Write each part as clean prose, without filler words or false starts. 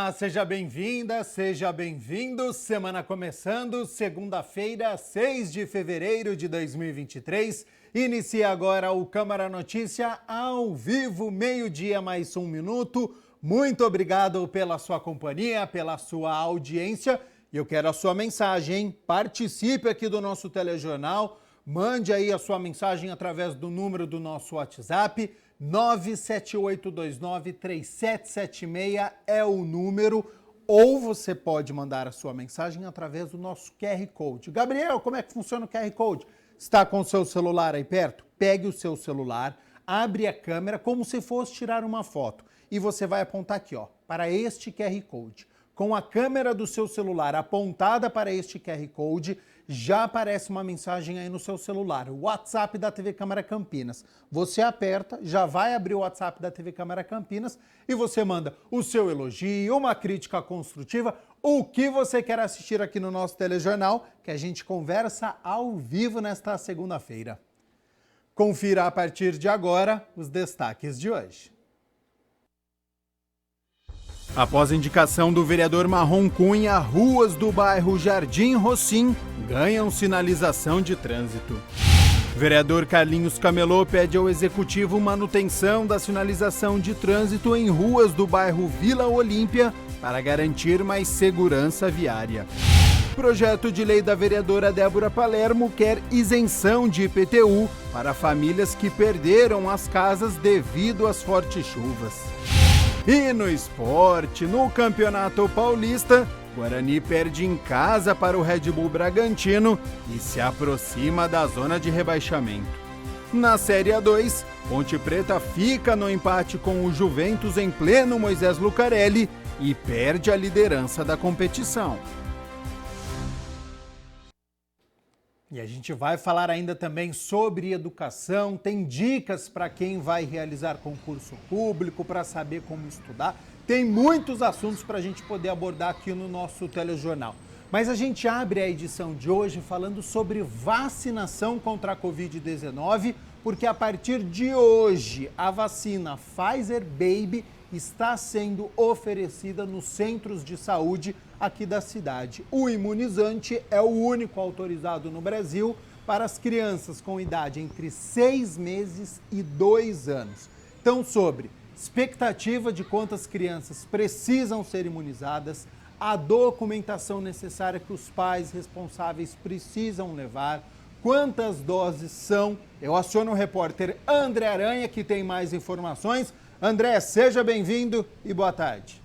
Olá, seja bem-vinda, seja bem-vindo. Semana começando, segunda-feira, 6 de fevereiro de 2023. Inicia agora o Câmara Notícia ao vivo, meio-dia mais 1 minuto. Muito obrigado pela sua companhia, pela sua audiência. E eu quero a sua mensagem, hein? Participe aqui do nosso telejornal. Mande aí a sua mensagem através do número do nosso WhatsApp. 978293776 é o número, ou você pode mandar a sua mensagem através do nosso QR Code. Gabriel, como é que funciona o QR Code? Está com o seu celular aí perto? Pegue o seu celular, abre a câmera como se fosse tirar uma foto e você vai apontar aqui, ó, para este QR Code. Com a câmera do seu celular apontada para este QR Code, já aparece uma mensagem aí no seu celular, o WhatsApp da TV Câmara Campinas. Você aperta, já vai abrir o WhatsApp da TV Câmara Campinas e você manda o seu elogio, uma crítica construtiva, o que você quer assistir aqui no nosso telejornal, que a gente conversa ao vivo nesta segunda-feira. Confira a partir de agora os destaques de hoje. Após indicação do vereador Marrom Cunha, ruas do bairro Jardim Rocim ganham sinalização de trânsito. Vereador Carlinhos Camelô pede ao executivo manutenção da sinalização de trânsito em ruas do bairro Vila Olímpia para garantir mais segurança viária. Projeto de lei da vereadora Débora Palermo quer isenção de IPTU para famílias que perderam as casas devido às fortes chuvas. E no esporte, no Campeonato Paulista, Guarani perde em casa para o Red Bull Bragantino e se aproxima da zona de rebaixamento. Na Série A2, Ponte Preta fica no empate com o Juventus em pleno Moisés Lucarelli e perde a liderança da competição. E a gente vai falar ainda também sobre educação, tem dicas para quem vai realizar concurso público, para saber como estudar. Tem muitos assuntos para a gente poder abordar aqui no nosso telejornal. Mas a gente abre a edição de hoje falando sobre vacinação contra a Covid-19, porque a partir de hoje a vacina Pfizer Baby está sendo oferecida nos centros de saúde aqui da cidade. O imunizante é o único autorizado no Brasil para as crianças com idade entre 6 meses e 2 anos. Então, sobre expectativa de quantas crianças precisam ser imunizadas, a documentação necessária que os pais responsáveis precisam levar, quantas doses são, eu aciono o repórter André Aranha, que tem mais informações. André, seja bem-vindo e boa tarde.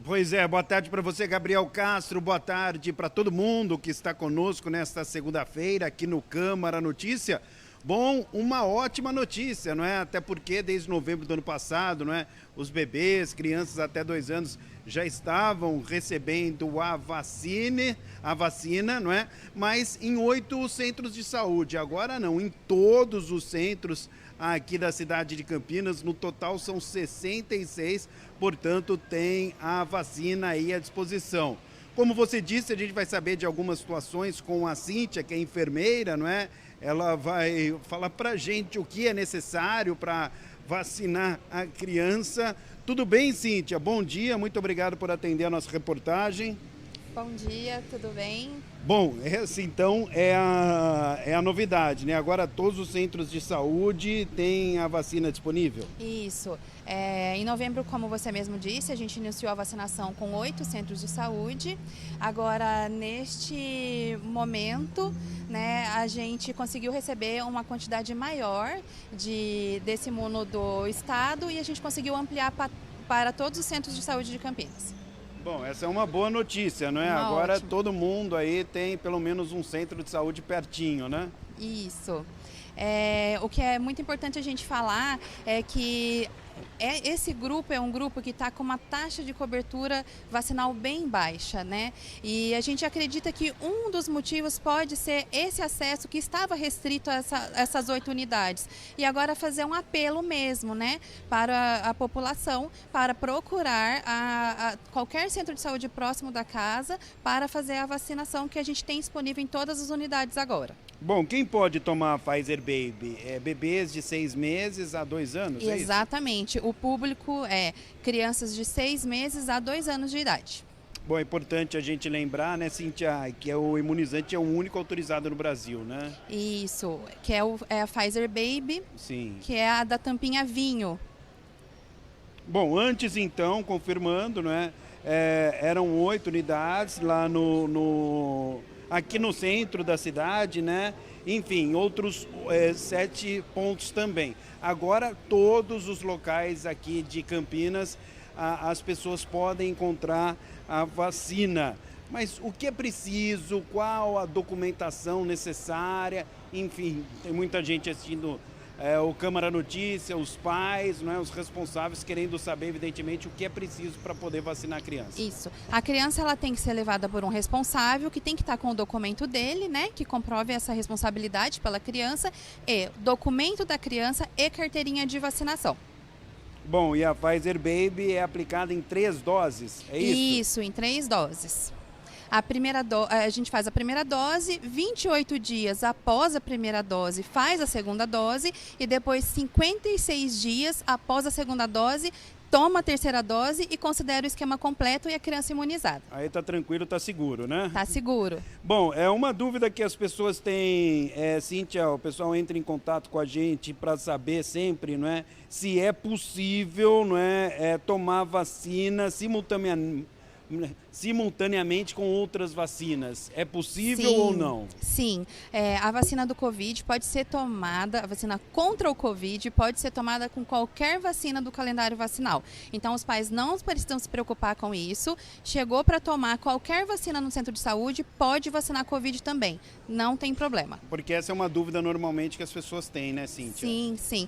Pois é, boa tarde para você, Gabriel Castro, boa tarde para todo mundo que está conosco nesta segunda-feira aqui no Câmara Notícia. Bom, uma ótima notícia, não é? Até porque desde novembro do ano passado, não é? Os bebês, crianças até 2 anos já estavam recebendo a vacina, não é? Mas em 8 centros de saúde, agora não, em todos os centros aqui da cidade de Campinas, no total são 66, portanto tem a vacina aí à disposição. Como você disse, a gente vai saber de algumas situações com a Cíntia, que é enfermeira, não é? Ela vai falar pra gente o que é necessário para vacinar a criança. Tudo bem, Cíntia? Bom dia, muito obrigado por atender a nossa reportagem. Bom dia, tudo bem? Bom, essa então é a novidade, né? Agora todos os centros de saúde têm a vacina disponível? Isso. Em novembro, como você mesmo disse, a gente iniciou a vacinação com 8 centros de saúde. Agora, neste momento, né, a gente conseguiu receber uma quantidade maior desse imuno do estado e a gente conseguiu ampliar para todos os centros de saúde de Campinas. Bom, essa é uma boa notícia, não é? Agora ótima. Todo mundo aí tem pelo menos um centro de saúde pertinho, né? Isso. O que é muito importante a gente falar é que esse grupo é um grupo que está com uma taxa de cobertura vacinal bem baixa, né? E a gente acredita que um dos motivos pode ser esse acesso que estava restrito a essas 8 unidades. E agora fazer um apelo mesmo, né, para a população, para procurar qualquer centro de saúde próximo da casa para fazer a vacinação que a gente tem disponível em todas as unidades agora. Bom, quem pode tomar a Pfizer Baby? Bebês de 6 meses a 2 anos, é isso? Exatamente. O público é crianças de 6 meses a 2 anos de idade. Bom, é importante a gente lembrar, né, Cíntia, que o imunizante é o único autorizado no Brasil, né? Isso, que é a Pfizer Baby, Sim. que é a da tampinha vinho. Bom, antes então, confirmando, né, eram 8 unidades lá aqui no centro da cidade, né? Enfim, outros 7 pontos também. Agora, todos os locais aqui de Campinas, as pessoas podem encontrar a vacina. Mas o que é preciso? Qual a documentação necessária? Enfim, tem muita gente assistindo o Câmara Notícia, os pais, né, os responsáveis querendo saber, evidentemente, o que é preciso para poder vacinar a criança. Isso. A criança ela tem que ser levada por um responsável que tem que estar com o documento dele, né, que comprove essa responsabilidade pela criança, e documento da criança e carteirinha de vacinação. Bom, e a Pfizer Baby é aplicada em 3 doses, é isso? Isso, em 3 doses. A gente faz a primeira dose, 28 dias após a primeira dose faz a segunda dose e depois 56 dias após a segunda dose toma a terceira dose e considera o esquema completo e a criança imunizada. Aí tá tranquilo, tá seguro, né? Tá seguro. Bom, é uma dúvida que as pessoas têm, Cíntia, o pessoal entra em contato com a gente para saber sempre, não é, se é possível, não é, tomar vacina simultaneamente com outras vacinas. É possível ou não? Sim. A vacina do Covid pode ser tomada, a vacina contra o Covid pode ser tomada com qualquer vacina do calendário vacinal. Então, os pais não precisam se preocupar com isso. Chegou para tomar qualquer vacina no centro de saúde, pode vacinar Covid também. Não tem problema. Porque essa é uma dúvida normalmente que as pessoas têm, né, Cíntia? Sim, sim.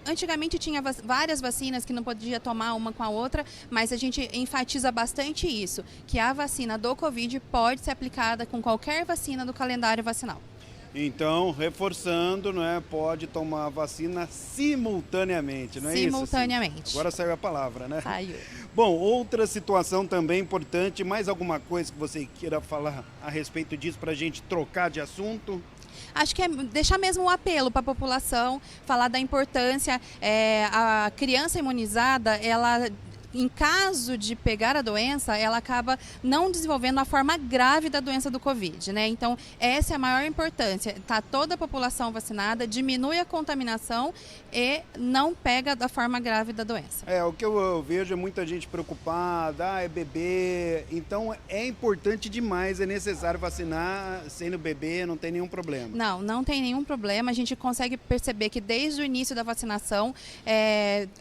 Antigamente tinha várias vacinas que não podia tomar uma com a outra, mas a gente enfatiza bastante isso, que a vacina do Covid pode ser aplicada com qualquer vacina do calendário vacinal. Então, reforçando, não é, pode tomar a vacina simultaneamente, não é isso? Simultaneamente. Agora saiu a palavra, né? Saiu. Bom, outra situação também importante, mais alguma coisa que você queira falar a respeito disso para a gente trocar de assunto? Acho que é deixar mesmo um apelo para a população, falar da importância. A criança imunizada, ela, em caso de pegar a doença, ela acaba não desenvolvendo a forma grave da doença do Covid, né? Então, essa é a maior importância. Tá toda a população vacinada, diminui a contaminação e não pega da forma grave da doença. O que eu vejo é muita gente preocupada, é bebê. Então, é importante demais, é necessário vacinar sendo bebê, não tem nenhum problema. Não tem nenhum problema. A gente consegue perceber que desde o início da vacinação,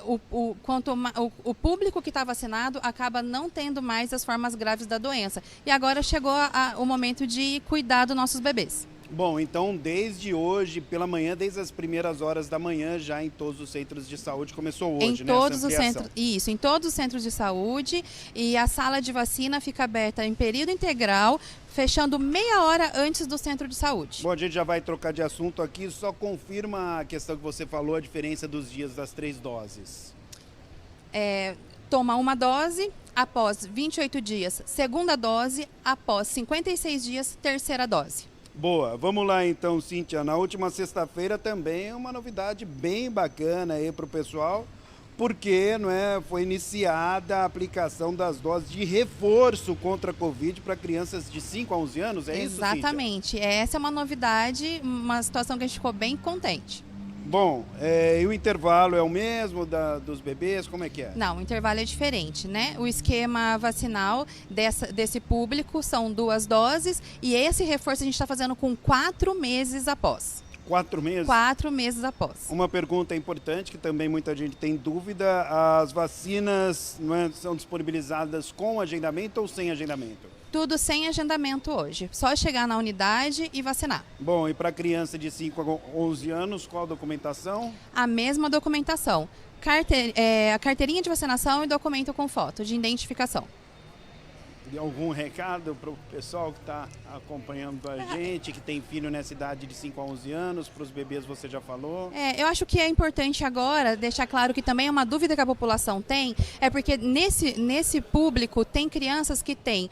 o público que está vacinado acaba não tendo mais as formas graves da doença. E agora chegou o momento de cuidar dos nossos bebês. Bom, então desde hoje, pela manhã, desde as primeiras horas da manhã, já em todos os centros de saúde, começou hoje, né? Todos os centros, isso, em todos os centros de saúde, e a sala de vacina fica aberta em período integral, fechando meia hora antes do centro de saúde. Bom, a gente já vai trocar de assunto aqui, só confirma a questão que você falou, a diferença dos dias das 3 doses. Toma uma dose após 28 dias, segunda dose após 56 dias, terceira dose. Boa, vamos lá então, Cíntia. Na última sexta-feira também uma novidade bem bacana aí para o pessoal, porque foi iniciada a aplicação das doses de reforço contra a Covid para crianças de 5 a 11 anos, é isso, Cíntia? Exatamente, essa é uma novidade, uma situação que a gente ficou bem contente. Bom, e o intervalo é o mesmo dos bebês? Como é que é? Não, o intervalo é diferente, né? O esquema vacinal desse público são 2 doses e esse reforço a gente está fazendo com 4 meses após. 4 meses? 4 meses após. Uma pergunta importante que também muita gente tem dúvida, as vacinas são disponibilizadas com agendamento ou sem agendamento? Tudo sem agendamento hoje, só chegar na unidade e vacinar. Bom, e para criança de 5 a 11 anos, qual a documentação? A mesma documentação, a carteirinha de vacinação e documento com foto de identificação. algum recado para o pessoal que está acompanhando a gente, que tem filho nessa idade de 5 a 11 anos, para os bebês você já falou? Eu acho que é importante agora deixar claro que também é uma dúvida que a população tem, é porque nesse público tem crianças que têm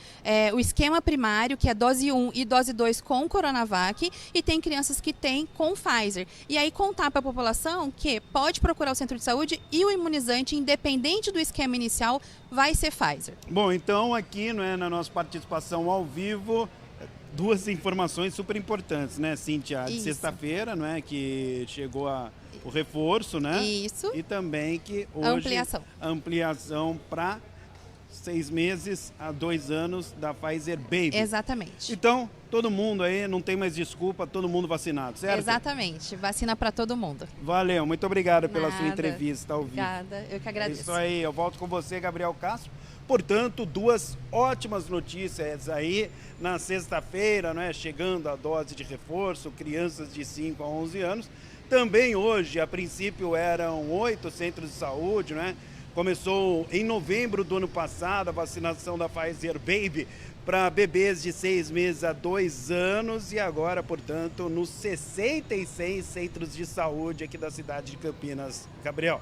o esquema primário, que é dose 1 e dose 2 com Coronavac, e tem crianças que têm com Pfizer. E aí contar para a população que pode procurar o centro de saúde e o imunizante, independente do esquema inicial, vai ser Pfizer. Bom, então aqui, na nossa participação ao vivo, duas informações super importantes, né, Cíntia? De sexta-feira, não é, que chegou o reforço, né? Isso. E também que hoje ampliação para 6 meses a 2 anos da Pfizer Baby. Exatamente. Então, todo mundo aí, não tem mais desculpa, todo mundo vacinado, certo? Exatamente, vacina para todo mundo. Valeu, muito obrigado pela sua entrevista ao vivo. Obrigada, eu que agradeço. É isso aí, eu volto com você, Gabriel Castro. Portanto, duas ótimas notícias aí na sexta-feira, né? Chegando a dose de reforço, crianças de 5 a 11 anos. Também hoje, a princípio, eram 8 centros de saúde, né? Começou em novembro do ano passado a vacinação da Pfizer Baby para bebês de 6 meses a 2 anos e agora, portanto, nos 66 centros de saúde aqui da cidade de Campinas. Gabriel.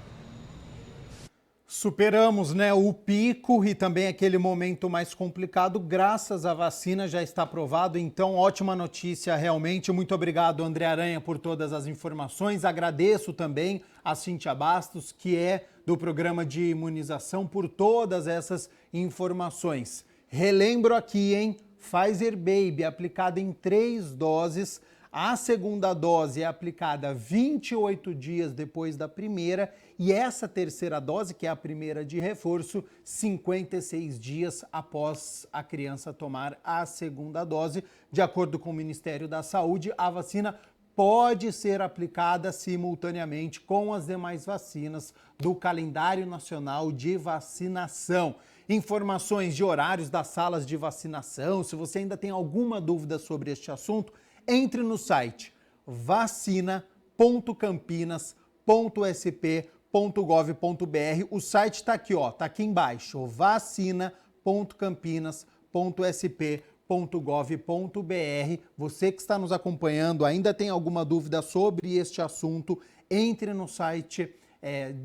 Superamos, né, o pico e também aquele momento mais complicado, graças à vacina, já está aprovado, então ótima notícia realmente. Muito obrigado, André Aranha, por todas as informações. Agradeço também a Cíntia Bastos, que é do programa de imunização, por todas essas informações. Relembro aqui, hein, Pfizer Baby, aplicada em 3 doses. A segunda dose é aplicada 28 dias depois da primeira e essa terceira dose, que é a primeira de reforço, 56 dias após a criança tomar a segunda dose. De acordo com o Ministério da Saúde, a vacina pode ser aplicada simultaneamente com as demais vacinas do calendário nacional de vacinação. Informações de horários das salas de vacinação, se você ainda tem alguma dúvida sobre este assunto, entre no site vacina.campinas.sp.gov.br. O site está aqui, ó, tá aqui embaixo, vacina.campinas.sp.gov.br. Você que está nos acompanhando, ainda tem alguma dúvida sobre este assunto, entre no site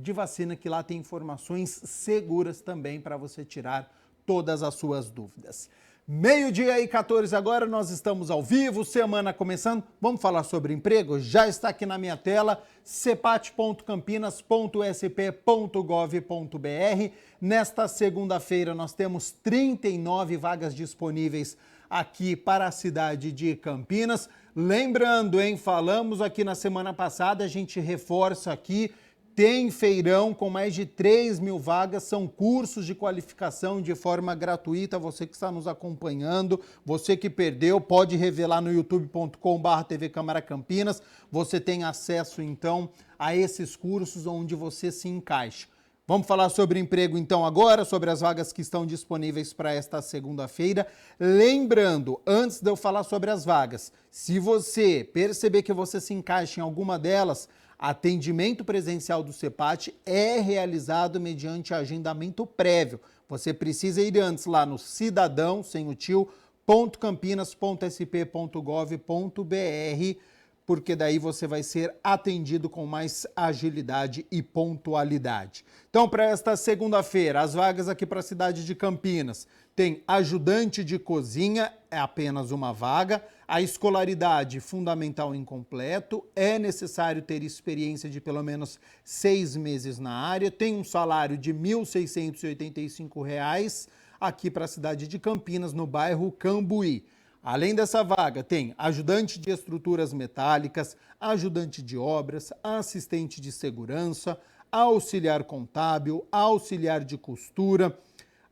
de vacina, que lá tem informações seguras também para você tirar todas as suas dúvidas. 12h14 agora, nós estamos ao vivo, semana começando. Vamos falar sobre emprego? Já está aqui na minha tela, cepat.campinas.sp.gov.br. Nesta segunda-feira nós temos 39 vagas disponíveis aqui para a cidade de Campinas. Lembrando, hein, falamos aqui na semana passada, a gente reforça aqui, tem feirão com mais de 3 mil vagas, são cursos de qualificação de forma gratuita. Você que está nos acompanhando, você que perdeu, pode revelar no youtube.com/TV Câmara Campinas. Você tem acesso, então, a esses cursos onde você se encaixa. Vamos falar sobre emprego, então, agora, sobre as vagas que estão disponíveis para esta segunda-feira. Lembrando, antes de eu falar sobre as vagas, se você perceber que você se encaixa em alguma delas, atendimento presencial do CEPAT é realizado mediante agendamento prévio. Você precisa ir antes lá no cidadão, sem o tio, .campinas.sp.gov.br, porque daí você vai ser atendido com mais agilidade e pontualidade. Então, para esta segunda-feira, as vagas aqui para a cidade de Campinas. Tem ajudante de cozinha, é apenas uma vaga. A escolaridade fundamental incompleto, é necessário ter experiência de pelo menos 6 meses na área. Tem um salário de R$ 1.685 aqui para a cidade de Campinas, no bairro Cambuí. Além dessa vaga, tem ajudante de estruturas metálicas, ajudante de obras, assistente de segurança, auxiliar contábil, auxiliar de costura,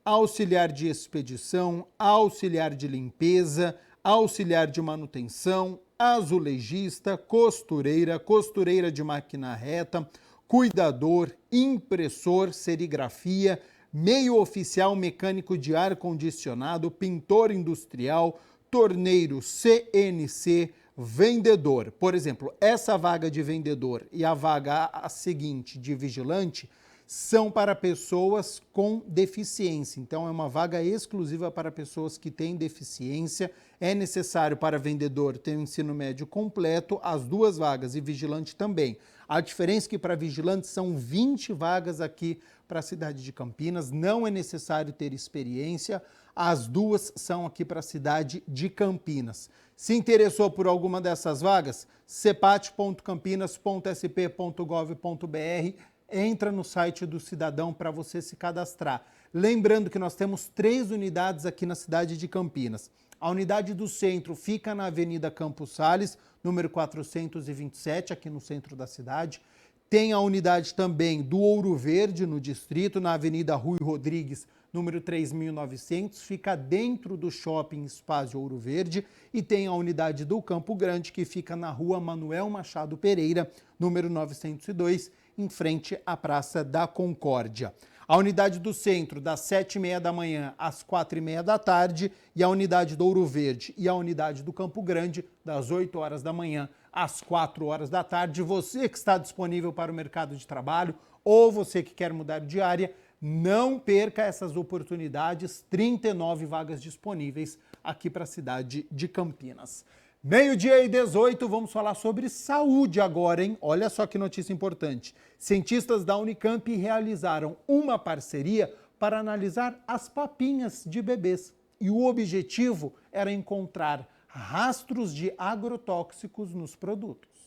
auxiliar de expedição, auxiliar de limpeza, auxiliar de manutenção, azulejista, costureira, costureira de máquina reta, cuidador, impressor, serigrafia, meio oficial mecânico de ar-condicionado, pintor industrial, torneiro CNC, vendedor. Por exemplo, essa vaga de vendedor e a vaga a seguinte de vigilante são para pessoas com deficiência. Então, é uma vaga exclusiva para pessoas que têm deficiência. É necessário para vendedor ter um ensino médio completo, as 2 vagas, e vigilante também. A diferença é que para vigilante são 20 vagas aqui para a cidade de Campinas, não é necessário ter experiência, as 2 são aqui para a cidade de Campinas. Se interessou por alguma dessas vagas, cepat.campinas.sp.gov.br, entra no site do cidadão para você se cadastrar. Lembrando que nós temos 3 unidades aqui na cidade de Campinas. A unidade do centro fica na Avenida Campos Sales, número 427, aqui no centro da cidade. Tem a unidade também do Ouro Verde, no distrito, na Avenida Rui Rodrigues, número 3.900, fica dentro do Shopping Espaço Ouro Verde. E tem a unidade do Campo Grande, que fica na Rua Manuel Machado Pereira, número 902, em frente à Praça da Concórdia. A unidade do centro, das 7h30 da manhã às 4h30 da tarde, e a unidade do Ouro Verde e a unidade do Campo Grande, das 8 horas da manhã às 4 horas da tarde. Você que está disponível para o mercado de trabalho ou você que quer mudar de área, não perca essas oportunidades, 39 vagas disponíveis aqui para a cidade de Campinas. 12h18, vamos falar sobre saúde agora, hein? Olha só que notícia importante. Cientistas da Unicamp realizaram uma parceria para analisar as papinhas de bebês. E o objetivo era encontrar rastros de agrotóxicos nos produtos.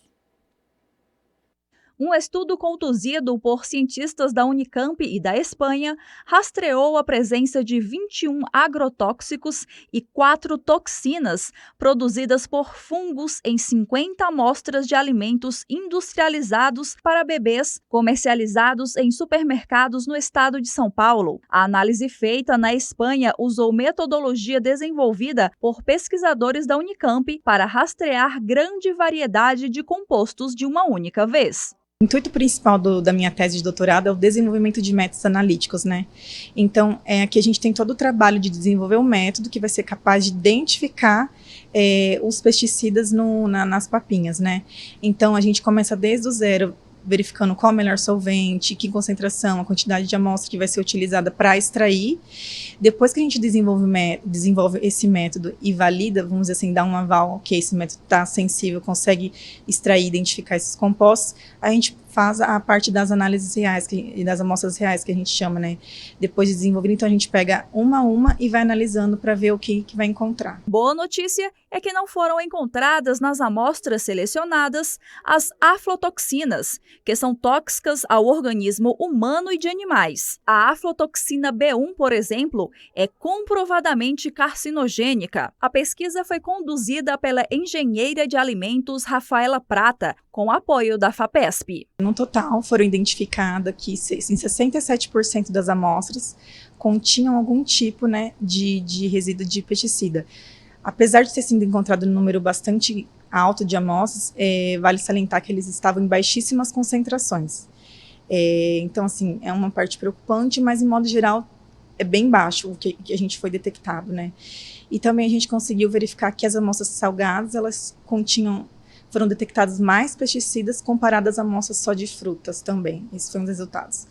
Um estudo conduzido por cientistas da Unicamp e da Espanha rastreou a presença de 21 agrotóxicos e 4 toxinas produzidas por fungos em 50 amostras de alimentos industrializados para bebês comercializados em supermercados no estado de São Paulo. A análise feita na Espanha usou metodologia desenvolvida por pesquisadores da Unicamp para rastrear grande variedade de compostos de uma única vez. O intuito principal da minha tese de doutorado é o desenvolvimento de métodos analíticos, né? Então, aqui a gente tem todo o trabalho de desenvolver um método que vai ser capaz de identificar os pesticidas nas papinhas, né? Então, a gente começa desde o zero, verificando qual é o melhor solvente, que concentração, a quantidade de amostra que vai ser utilizada para extrair. Depois que a gente desenvolve esse método e valida, vamos dizer assim, dá um aval que esse método está sensível, consegue extrair e identificar esses compostos, a gente faz a parte das análises reais e das amostras reais que a gente chama, né? Depois de desenvolver, então a gente pega uma a uma e vai analisando para ver o que vai encontrar. Boa notícia é que não foram encontradas nas amostras selecionadas as aflotoxinas, que são tóxicas ao organismo humano e de animais. A aflotoxina B1, por exemplo, é comprovadamente carcinogênica. A pesquisa foi conduzida pela engenheira de alimentos Rafaela Prata, com apoio da FAPESP. No total, foram identificadas que 67% das amostras continham algum tipo, né, de resíduo de pesticida. Apesar de ter sido encontrado um número bastante alto de amostras, vale salientar que eles estavam em baixíssimas concentrações. Então, assim, é uma parte preocupante, mas, em modo geral, é bem baixo o que a gente foi detectado, né? E também a gente conseguiu verificar que as amostras salgadas, elas foram detectados mais pesticidas comparadas a amostras só de frutas também. Esses foram os resultados.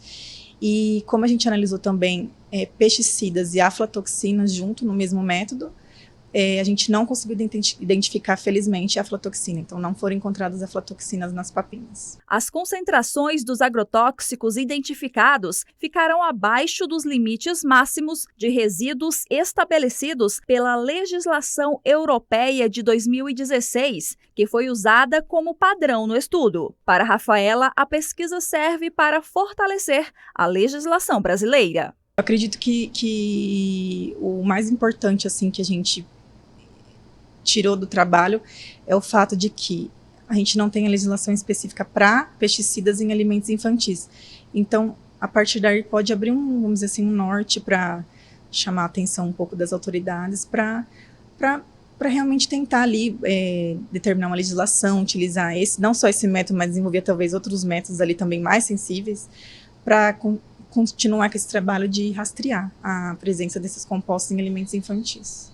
E como a gente analisou também pesticidas e aflatoxinas junto no mesmo método, a gente não conseguiu identificar, felizmente, a aflatoxina. Então, não foram encontradas aflatoxinas nas papinhas. As concentrações dos agrotóxicos identificados ficaram abaixo dos limites máximos de resíduos estabelecidos pela legislação europeia de 2016, que foi usada como padrão no estudo. Para Rafaela, a pesquisa serve para fortalecer a legislação brasileira. Eu acredito que o mais importante, assim, que a gente tirou do trabalho é o fato de que a gente não tem a legislação específica para pesticidas em alimentos infantis. Então, a partir daí pode abrir vamos dizer assim, um norte para chamar a atenção um pouco das autoridades para realmente tentar ali determinar uma legislação, utilizar não só esse método, mas desenvolver talvez outros métodos ali também mais sensíveis para continuar com esse trabalho de rastrear a presença desses compostos em alimentos infantis.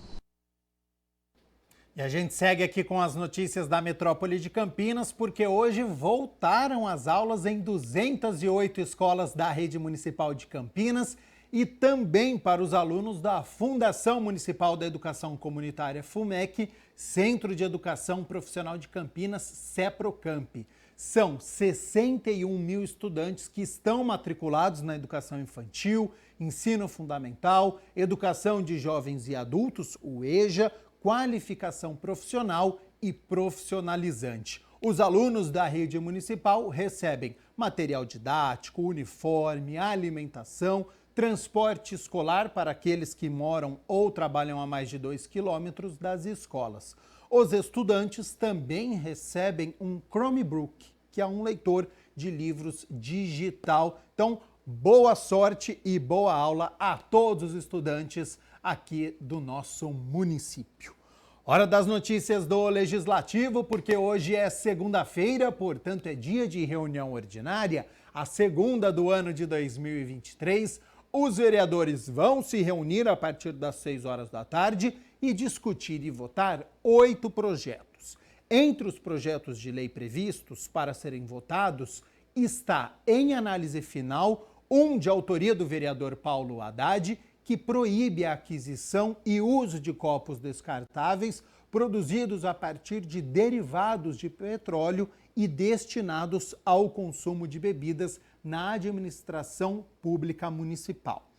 E a gente segue aqui com as notícias da metrópole de Campinas, porque hoje voltaram as aulas em 208 escolas da rede municipal de Campinas e também para os alunos da Fundação Municipal da Educação Comunitária FUMEC, Centro de Educação Profissional de Campinas, CEPROCAMP. São 61 mil estudantes que estão matriculados na educação infantil, ensino fundamental, educação de jovens e adultos, o EJA, qualificação profissional e profissionalizante. Os alunos da rede municipal recebem material didático, uniforme, alimentação, transporte escolar para aqueles que moram ou trabalham a mais de 2 quilômetros das escolas. Os estudantes também recebem um Chromebook, que é um leitor de livros digital. Então, boa sorte e boa aula a todos os estudantes aqui do nosso município. Hora das notícias do Legislativo, porque hoje é segunda-feira, portanto é dia de reunião ordinária, a segunda do ano de 2023. Os vereadores vão se reunir a partir das 6 horas da tarde e discutir e votar 8 projetos. Entre os projetos de lei previstos para serem votados está em análise final um de autoria do vereador Paulo Haddad, que proíbe a aquisição e uso de copos descartáveis produzidos a partir de derivados de petróleo e destinados ao consumo de bebidas na administração pública municipal.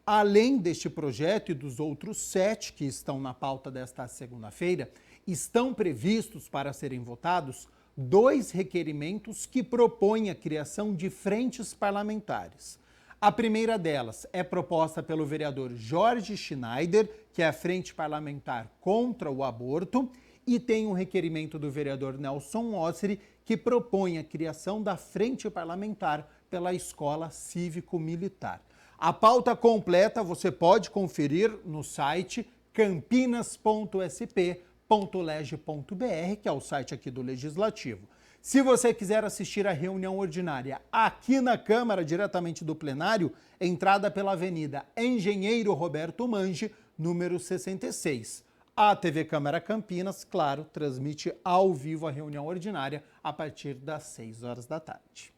Além deste projeto e dos outros 7 que estão na pauta desta segunda-feira, estão previstos para serem votados 2 requerimentos que propõem a criação de frentes parlamentares. A primeira delas é proposta pelo vereador Jorge Schneider, que é a Frente Parlamentar contra o Aborto, e tem um requerimento do vereador Nelson Osseri, que propõe a criação da Frente Parlamentar pela Escola Cívico-Militar. A pauta completa você pode conferir no site campinas.sp.leg.br, que é o site aqui do Legislativo. Se você quiser assistir à reunião ordinária aqui na Câmara, diretamente do plenário, entrada pela Avenida Engenheiro Roberto Mange, número 66. A TV Câmara Campinas, claro, transmite ao vivo a reunião ordinária a partir das 6 horas da tarde.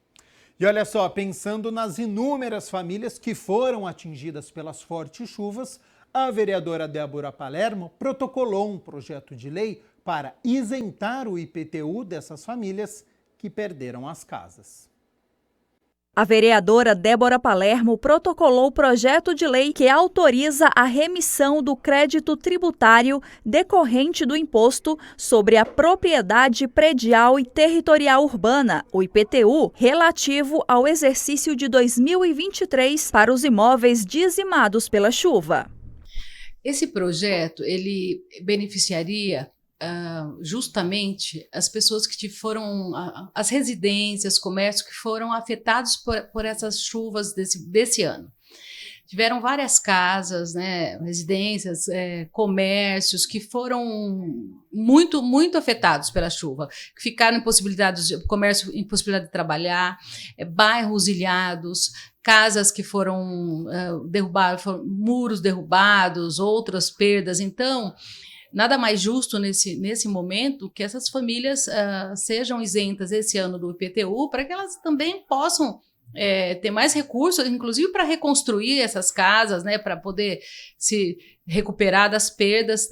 E olha só, pensando nas inúmeras famílias que foram atingidas pelas fortes chuvas, a vereadora Débora Palermo protocolou um projeto de lei para isentar o IPTU dessas famílias que perderam as casas. A vereadora Débora Palermo protocolou o projeto de lei que autoriza a remissão do crédito tributário decorrente do Imposto sobre a Propriedade Predial e Territorial Urbana, o IPTU, relativo ao exercício de 2023 para os imóveis dizimados pela chuva. Esse projeto, ele beneficiaria justamente as pessoas que foram, as residências, comércios que foram afetados por essas chuvas desse ano. Tiveram várias casas, né, residências, comércios que foram muito, muito afetados pela chuva, que ficaram comércio impossibilidade de trabalhar, bairros ilhados, casas que foram derrubadas, muros derrubados, outras perdas. Então, nada mais justo nesse momento que essas famílias sejam isentas esse ano do IPTU para que elas também possam ter mais recursos, inclusive para reconstruir essas casas, né, para poder se recuperar das perdas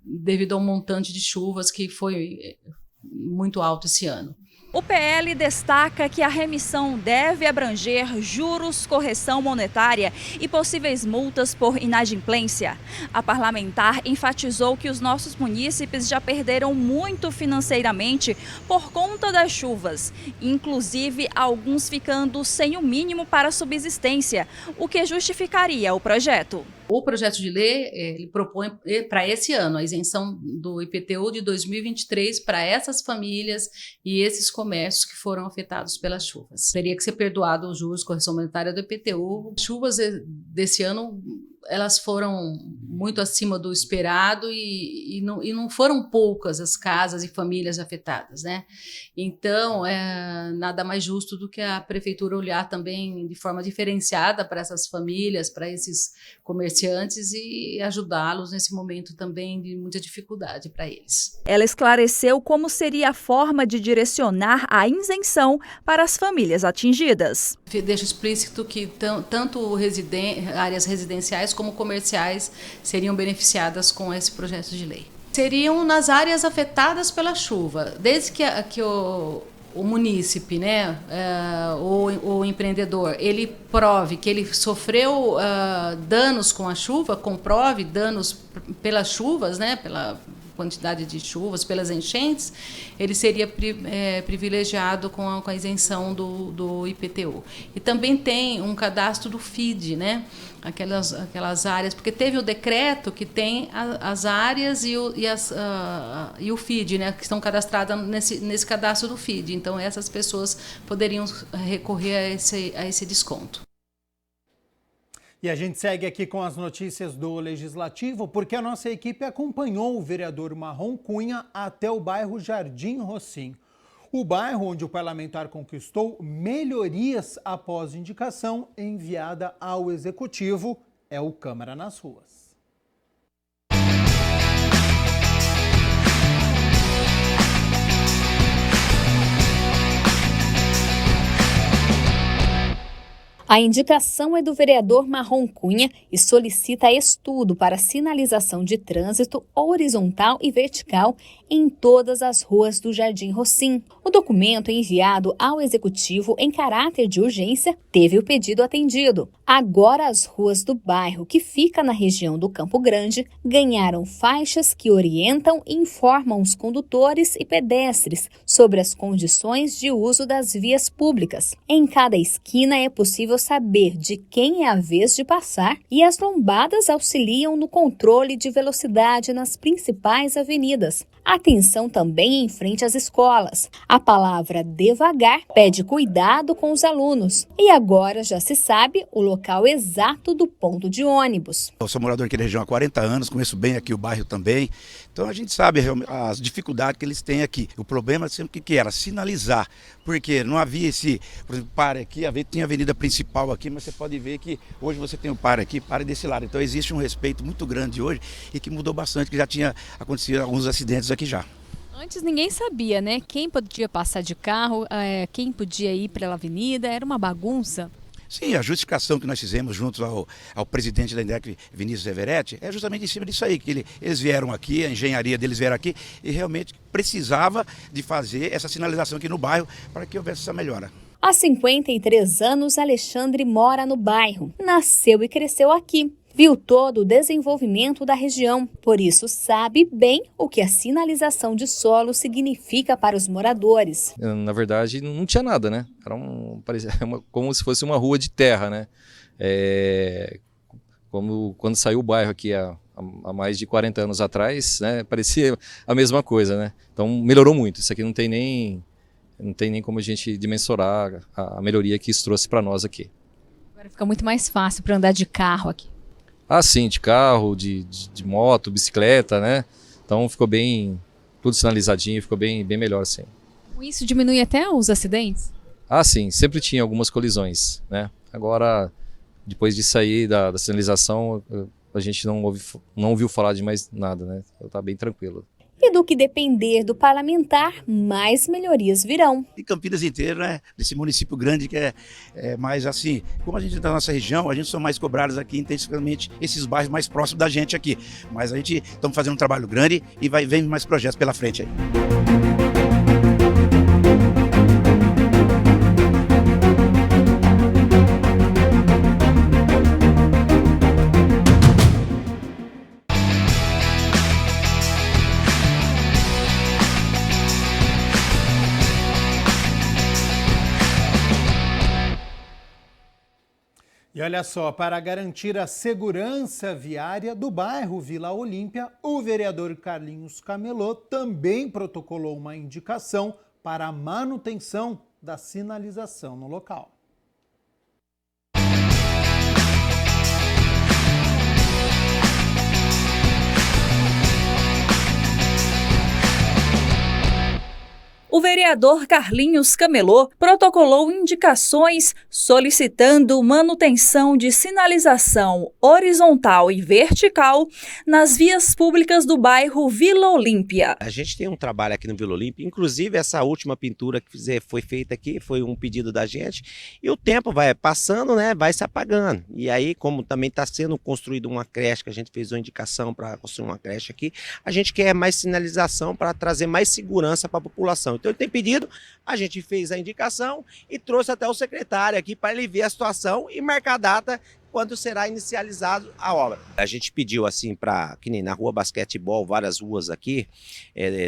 devido ao montante de chuvas que foi muito alto esse ano. O PL destaca que a remissão deve abranger juros, correção monetária e possíveis multas por inadimplência. A parlamentar enfatizou que os nossos munícipes já perderam muito financeiramente por conta das chuvas, inclusive alguns ficando sem o mínimo para a subsistência, o que justificaria o projeto. O projeto de lei ele propõe para esse ano a isenção do IPTU de 2023 para essas famílias e esses comércios que foram afetados pelas chuvas. Teria que ser perdoado os juros, correção monetária do IPTU. Chuvas desse ano elas foram muito acima do esperado e não foram poucas as casas e famílias afetadas, né? Então, nada mais justo do que a prefeitura olhar também de forma diferenciada para essas famílias, para esses comerciantes e ajudá-los nesse momento também de muita dificuldade para eles. Ela esclareceu como seria a forma de direcionar a isenção para as famílias atingidas. Deixo explícito que tanto áreas residenciais como comerciais seriam beneficiadas com esse projeto de lei. Seriam nas áreas afetadas pela chuva, desde que o munícipe, né, o empreendedor, ele prove que ele sofreu danos com a chuva, comprove danos pelas chuvas, né, pela quantidade de chuvas, pelas enchentes, ele seria privilegiado com a isenção do IPTU. E também tem um cadastro do FID, né? Aquelas áreas, porque teve o decreto que tem as áreas e o FID, né, que estão cadastradas nesse cadastro do FID. Então, essas pessoas poderiam recorrer a esse desconto. E a gente segue aqui com as notícias do Legislativo, porque a nossa equipe acompanhou o vereador Marrom Cunha até o bairro Jardim Rossim. O bairro onde o parlamentar conquistou melhorias após indicação enviada ao Executivo é o Câmara nas Ruas. A indicação é do vereador Marrom Cunha e solicita estudo para sinalização de trânsito horizontal e vertical em todas as ruas do Jardim Rossim. O documento enviado ao Executivo em caráter de urgência teve o pedido atendido. Agora as ruas do bairro, que fica na região do Campo Grande, ganharam faixas que orientam e informam os condutores e pedestres sobre as condições de uso das vias públicas. Em cada esquina é possível saber de quem é a vez de passar e as lombadas auxiliam no controle de velocidade nas principais avenidas. Atenção também em frente às escolas. A palavra devagar pede cuidado com os alunos. E agora já se sabe o local exato do ponto de ônibus. Eu sou morador aqui da região há 40 anos, conheço bem aqui o bairro também. Então a gente sabe as dificuldades que eles têm aqui. O problema sempre que era sinalizar, porque não havia esse, por exemplo, pare aqui, tinha a avenida principal aqui, mas você pode ver que hoje você tem o pare aqui, pare desse lado. Então existe um respeito muito grande hoje e que mudou bastante, que já tinha acontecido alguns acidentes aqui já. Antes ninguém sabia, né? Quem podia passar de carro, quem podia ir pela avenida, era uma bagunça. Sim, a justificação que nós fizemos junto ao presidente da INDEC, Vinícius Everetti, é justamente em cima disso aí, que eles vieram aqui, a engenharia deles vieram aqui e realmente precisava de fazer essa sinalização aqui no bairro para que houvesse essa melhora. Há 53 anos, Alexandre mora no bairro. Nasceu e cresceu aqui. Viu todo o desenvolvimento da região, por isso sabe bem o que a sinalização de solo significa para os moradores. Na verdade, não tinha nada, né? Parecia como se fosse uma rua de terra, né? Como quando saiu o bairro aqui há mais de 40 anos atrás, né? Parecia a mesma coisa, né? Então melhorou muito. Isso aqui não tem nem como a gente dimensurar a melhoria que isso trouxe para nós aqui. Agora fica muito mais fácil para andar de carro aqui. Ah, sim, de carro, de moto, bicicleta, né? Então ficou bem, tudo sinalizadinho, ficou bem melhor, assim. Com isso diminui até os acidentes? Ah, sim, sempre tinha algumas colisões, né? Agora, depois de sair da sinalização, a gente não ouviu falar de mais nada, né? Então tá bem tranquilo. E do que depender do parlamentar, mais melhorias virão. E Campinas inteiro, né? Desse município grande que é mais assim, como a gente está na nossa região, a gente são mais cobrados aqui intensivamente esses bairros mais próximos da gente aqui. Mas a gente estamos fazendo um trabalho grande e vem mais projetos pela frente aí. E olha só, para garantir a segurança viária do bairro Vila Olímpia, o vereador Carlinhos Camelot também protocolou uma indicação para a manutenção da sinalização no local. o vereador Carlinhos Camelô protocolou indicações solicitando manutenção de sinalização horizontal e vertical nas vias públicas do bairro Vila Olímpia. A gente tem um trabalho aqui no Vila Olímpia, inclusive essa última pintura que foi feita aqui foi um pedido da gente, e o tempo vai passando, né, vai se apagando. E aí, como também está sendo construída uma creche, que a gente fez uma indicação para construir uma creche aqui, a gente quer mais sinalização para trazer mais segurança para a população. Então ele tem pedido, a gente fez a indicação e trouxe até o secretário aqui para ele ver a situação e marcar a data quando será inicializado a obra. A gente pediu assim para, que nem na rua Basquetebol, várias ruas aqui,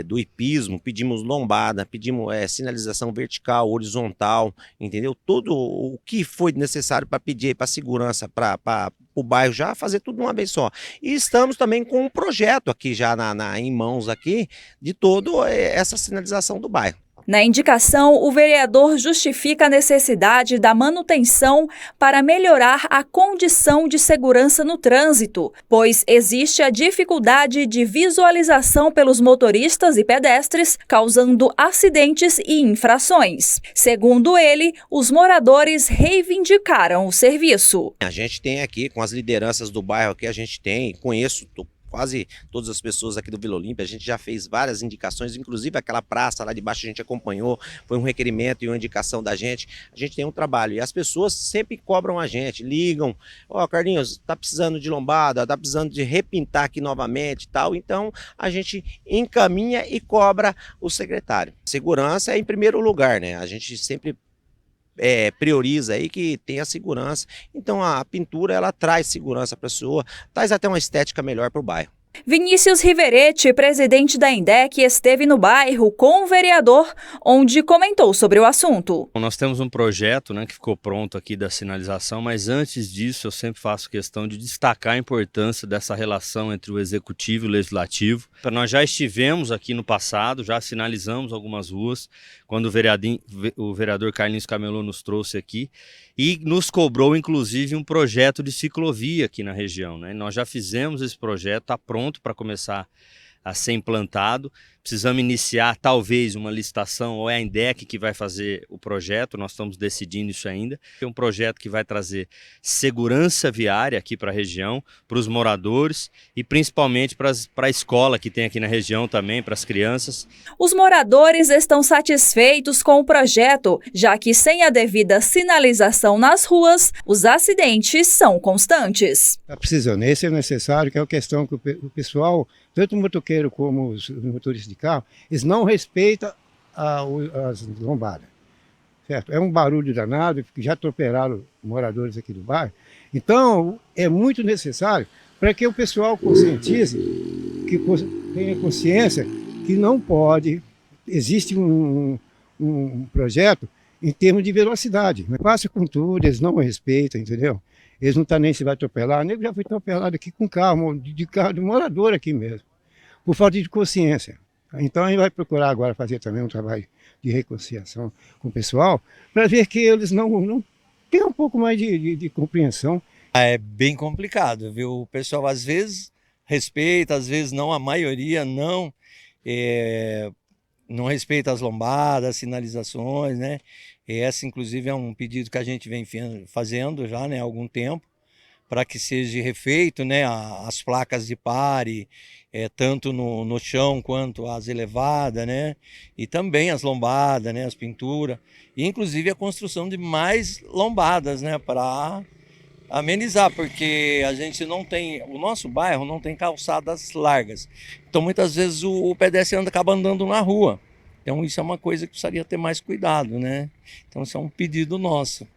do hipismo, pedimos lombada, pedimos sinalização vertical, horizontal, entendeu? Tudo o que foi necessário para pedir para segurança, para o bairro já fazer tudo de uma vez só. E estamos também com um projeto aqui já em mãos aqui de toda essa sinalização do bairro. Na indicação, o vereador justifica a necessidade da manutenção para melhorar a condição de segurança no trânsito, pois existe a dificuldade de visualização pelos motoristas e pedestres, causando acidentes e infrações. Segundo ele, os moradores reivindicaram o serviço. A gente tem aqui, com as lideranças do bairro aqui, conheço quase todas as pessoas aqui do Vila Olímpia, a gente já fez várias indicações, inclusive aquela praça lá de baixo a gente acompanhou, foi um requerimento e uma indicação da gente. A gente tem um trabalho e as pessoas sempre cobram a gente, ligam, Carlinhos, tá precisando de lombada, tá precisando de repintar aqui novamente e tal, então a gente encaminha e cobra o secretário. Segurança é em primeiro lugar, né? A gente sempre prioriza aí que tenha segurança. Então a pintura ela traz segurança para a pessoa, traz até uma estética melhor para o bairro. Vinícius Riveretti, presidente da INDEC, esteve no bairro com o vereador, onde comentou sobre o assunto. Nós temos um projeto, né, que ficou pronto aqui da sinalização, mas antes disso eu sempre faço questão de destacar a importância dessa relação entre o executivo e o legislativo. Nós já estivemos aqui no passado, já sinalizamos algumas ruas, quando o vereador Carlinhos Camelô nos trouxe aqui e nos cobrou inclusive um projeto de ciclovia aqui na região, né? Nós já fizemos esse projeto, está pronto para começar a ser implantado. Precisamos iniciar talvez uma licitação, ou é a INDEC que vai fazer o projeto, nós estamos decidindo isso ainda. É um projeto que vai trazer segurança viária aqui para a região, para os moradores e principalmente para a escola que tem aqui na região também, para as crianças. Os moradores estão satisfeitos com o projeto, já que sem a devida sinalização nas ruas, os acidentes são constantes. Está precisando, esse é necessário, que é a questão que o pessoal, tanto o motoqueiro como os motoristas de carro, eles não respeitam as lombadas, certo? É um barulho danado, que já atropelaram moradores aqui do bairro. Então, é muito necessário para que o pessoal conscientize, que tenha consciência que não pode, existe um projeto em termos de velocidade, mas passa com tudo, eles não respeitam, entendeu? Eles não estão nem se vai atropelar, nem já foi atropelado aqui com carro, de morador aqui mesmo, por falta de consciência. Então a gente vai procurar agora fazer também um trabalho de reconciliação com o pessoal, para ver que eles não têm um pouco mais de compreensão. É bem complicado, viu? O pessoal às vezes respeita, às vezes não, a maioria não respeita as lombadas, as sinalizações, né? Essa inclusive é um pedido que a gente vem fazendo já, né, há algum tempo, para que seja refeito, né, as placas de pare, tanto no chão quanto as elevadas, né, e também as lombadas, né, as pinturas, e inclusive a construção de mais lombadas, né, para amenizar, porque a gente não tem, o nosso bairro não tem calçadas largas, então muitas vezes o pedestre acaba andando na rua, então isso é uma coisa que precisaria ter mais cuidado, né, então isso é um pedido nosso.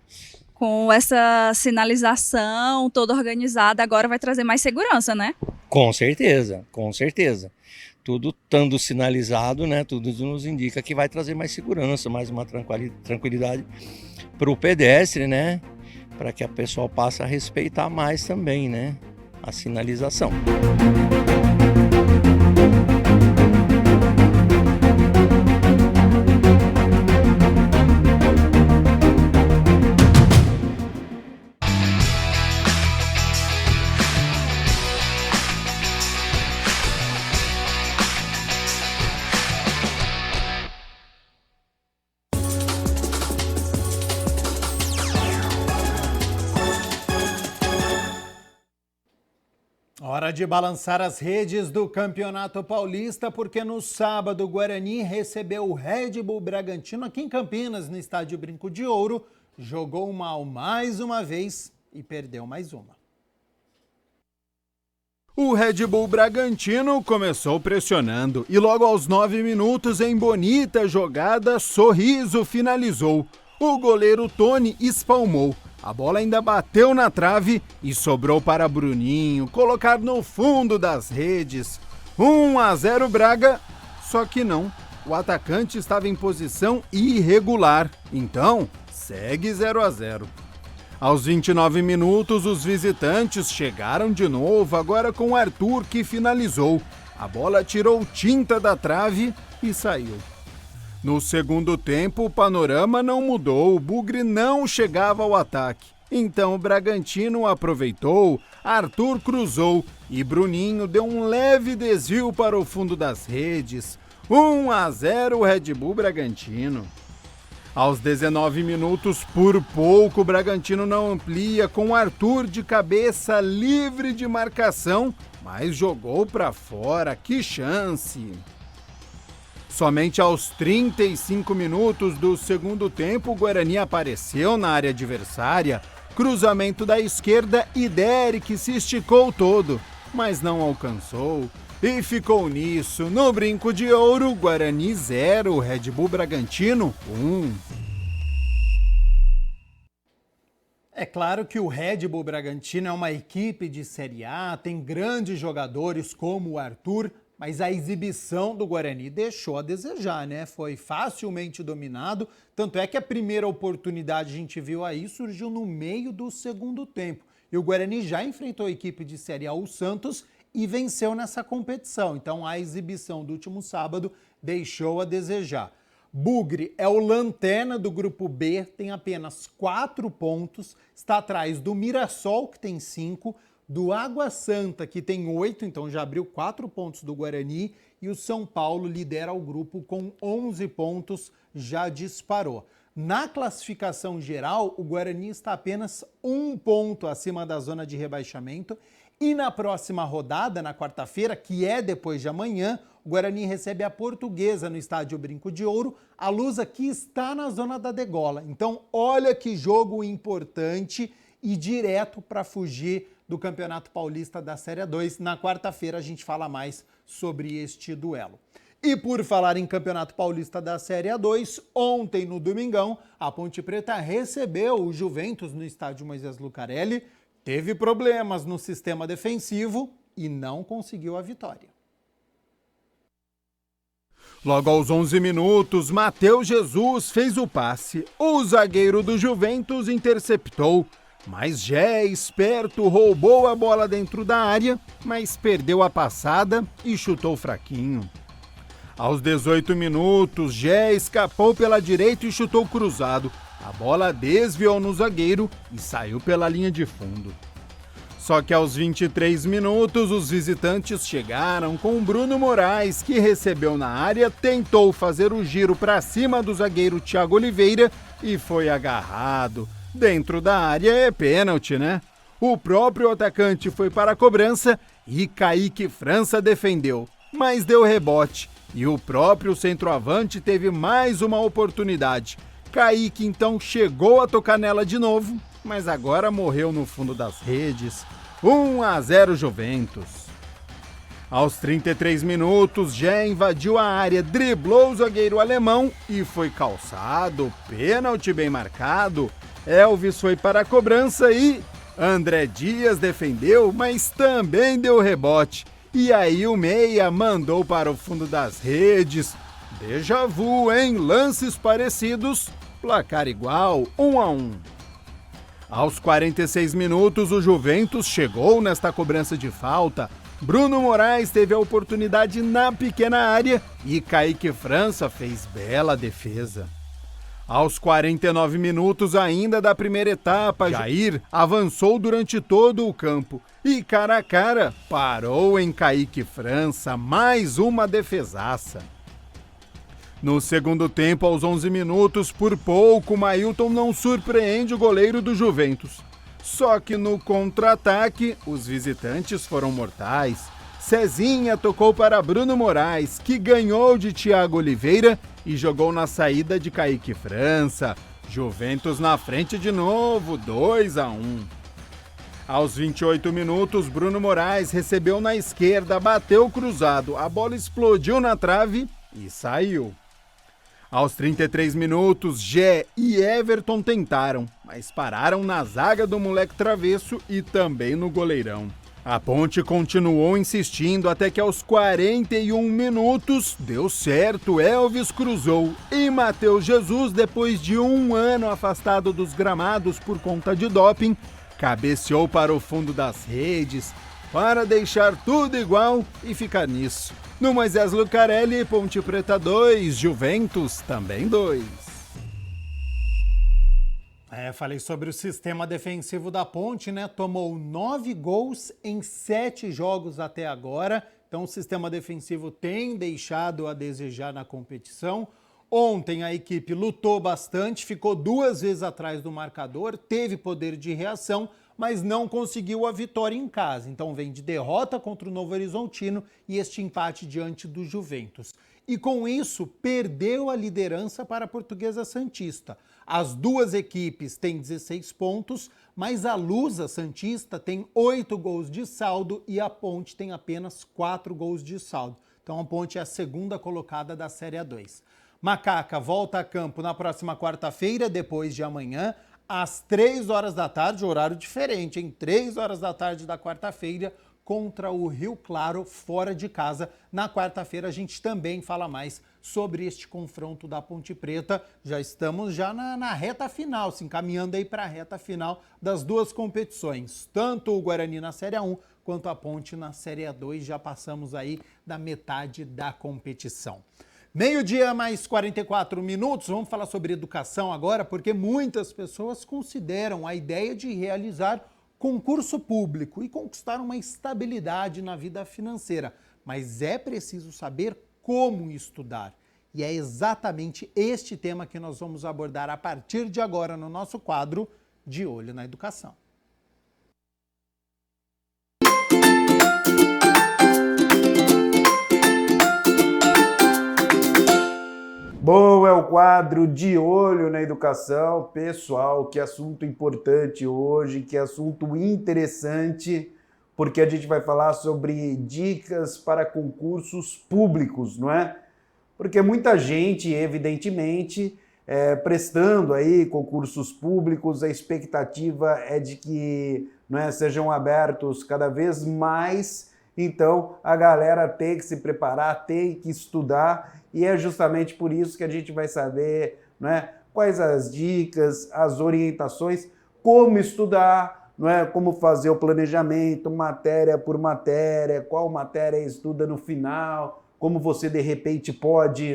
Com essa sinalização toda organizada, agora vai trazer mais segurança, né? Com certeza, com certeza. Tudo estando sinalizado, né? Tudo nos indica que vai trazer mais segurança, mais uma tranquilidade para o pedestre, né? Para que a pessoa passe a respeitar mais também, né? A sinalização. Hora de balançar as redes do Campeonato Paulista, porque no sábado o Guarani recebeu o Red Bull Bragantino aqui em Campinas, no estádio Brinco de Ouro, jogou mal mais uma vez e perdeu mais uma. O Red Bull Bragantino começou pressionando e logo aos 9 minutos, em bonita jogada, Sorriso finalizou. O goleiro Tony espalmou. A bola ainda bateu na trave e sobrou para Bruninho colocar no fundo das redes. 1-0 Braga, só que não. O atacante estava em posição irregular, então segue 0-0. Aos 29 minutos, os visitantes chegaram de novo, agora com o Arthur, que finalizou. A bola tirou tinta da trave e saiu. No segundo tempo, o panorama não mudou, o Bugre não chegava ao ataque. Então o Bragantino aproveitou, Arthur cruzou e Bruninho deu um leve desvio para o fundo das redes. 1-0 Red Bull Bragantino. Aos 19 minutos, por pouco, o Bragantino não amplia, com Arthur de cabeça livre de marcação, mas jogou para fora, que chance! Somente aos 35 minutos do segundo tempo, o Guarani apareceu na área adversária, cruzamento da esquerda e Derek se esticou todo, mas não alcançou. E ficou nisso, no Brinco de Ouro, Guarani 0, Red Bull Bragantino 1. É claro que o Red Bull Bragantino é uma equipe de Série A, tem grandes jogadores como o Arthur, mas a exibição do Guarani deixou a desejar, né? Foi facilmente dominado, tanto é que a primeira oportunidade a gente viu aí surgiu no meio do segundo tempo. E o Guarani já enfrentou a equipe de Série A, o Santos, e venceu nessa competição. Então a exibição do último sábado deixou a desejar. Bugre é o lanterna do grupo B, tem apenas 4 pontos, está atrás do Mirassol, que tem 5, do Água Santa, que tem 8, então já abriu 4 pontos do Guarani, e o São Paulo lidera o grupo com 11 pontos, já disparou. Na classificação geral, o Guarani está apenas 1 ponto acima da zona de rebaixamento, e na próxima rodada, na quarta-feira, que é depois de amanhã, o Guarani recebe a Portuguesa no estádio Brinco de Ouro, a Lusa que está na zona da degola. Então, olha que jogo importante e direto para fugir do Campeonato Paulista da Série 2. Na quarta-feira a gente fala mais sobre este duelo. E por falar em Campeonato Paulista da Série 2, ontem no Domingão, a Ponte Preta recebeu o Juventus no estádio Moisés Lucarelli, teve problemas no sistema defensivo e não conseguiu a vitória. Logo aos 11 minutos, Matheus Jesus fez o passe. O zagueiro do Juventus interceptou, mas Gé, esperto, roubou a bola dentro da área, mas perdeu a passada e chutou fraquinho. Aos 18 minutos, Gé escapou pela direita e chutou cruzado. A bola desviou no zagueiro e saiu pela linha de fundo. Só que aos 23 minutos, os visitantes chegaram com Bruno Moraes, que recebeu na área, tentou fazer o giro para cima do zagueiro Thiago Oliveira e foi agarrado. Dentro da área é pênalti, né? O próprio atacante foi para a cobrança e Kaique França defendeu, mas deu rebote. E o próprio centroavante teve mais uma oportunidade. Kaique então chegou a tocar nela de novo, mas agora morreu no fundo das redes. 1-0 Juventus. Aos 33 minutos, Gé invadiu a área, driblou o zagueiro alemão e foi calçado. Pênalti bem marcado. Elvis foi para a cobrança e André Dias defendeu, mas também deu rebote. E aí o meia mandou para o fundo das redes. Déjà vu, hein? Lances parecidos, placar igual, 1-1. Aos 46 minutos, o Juventus chegou nesta cobrança de falta. Bruno Moraes teve a oportunidade na pequena área e Kaique França fez bela defesa. Aos 49 minutos ainda da primeira etapa, Jair avançou durante todo o campo e cara a cara parou em Kaique França, mais uma defesaça. No segundo tempo, aos 11 minutos, por pouco, Mailton não surpreende o goleiro do Juventus. Só que no contra-ataque, os visitantes foram mortais. Cezinha tocou para Bruno Moraes, que ganhou de Thiago Oliveira e jogou na saída de Kaique França. Juventus na frente de novo, 2-1. Aos 28 minutos, Bruno Moraes recebeu na esquerda, bateu cruzado, a bola explodiu na trave e saiu. Aos 33 minutos, Gé e Everton tentaram, mas pararam na zaga do moleque travesso e também no goleirão. A Ponte continuou insistindo até que aos 41 minutos deu certo, Elvis cruzou e Matheus Jesus, depois de 1 ano afastado dos gramados por conta de doping, cabeceou para o fundo das redes para deixar tudo igual e ficar nisso. No Moisés Lucarelli, Ponte Preta 2, Juventus também 2. Falei sobre o sistema defensivo da Ponte, né? Tomou 9 gols em 7 jogos até agora. Então o sistema defensivo tem deixado a desejar na competição. Ontem a equipe lutou bastante, ficou 2 vezes atrás do marcador, teve poder de reação, mas não conseguiu a vitória em casa. Então vem de derrota contra o Novo Horizontino e este empate diante do Juventus. E com isso, perdeu a liderança para a Portuguesa Santista. As duas equipes têm 16 pontos, mas a Lusa Santista tem 8 gols de saldo e a Ponte tem apenas 4 gols de saldo. Então a Ponte é a segunda colocada da Série A2. Macaca volta a campo na próxima quarta-feira, depois de amanhã, às 3 horas da tarde, horário diferente, em 3 horas da tarde da quarta-feira, contra o Rio Claro, fora de casa. Na quarta-feira a gente também fala mais sobre este confronto da Ponte Preta. Já estamos na reta final, se encaminhando aí para a reta final das duas competições. Tanto o Guarani na Série A1 quanto a Ponte na Série A2. Já passamos aí da metade da competição. Meio-dia mais 44 minutos, vamos falar sobre educação agora, porque muitas pessoas consideram a ideia de realizar concurso público e conquistar uma estabilidade na vida financeira. Mas é preciso saber como estudar. E é exatamente este tema que nós vamos abordar a partir de agora no nosso quadro De Olho na Educação. Bom, é o quadro De Olho na Educação. Pessoal, que assunto importante hoje, que assunto interessante, porque a gente vai falar sobre dicas para concursos públicos, não é? Porque muita gente, evidentemente, prestando aí concursos públicos, a expectativa é de que sejam abertos cada vez mais. Então, a galera tem que se preparar, tem que estudar, e é justamente por isso que a gente vai saber quais as dicas, as orientações, como estudar, como fazer o planejamento, matéria por matéria, qual matéria estuda no final, como você, de repente, pode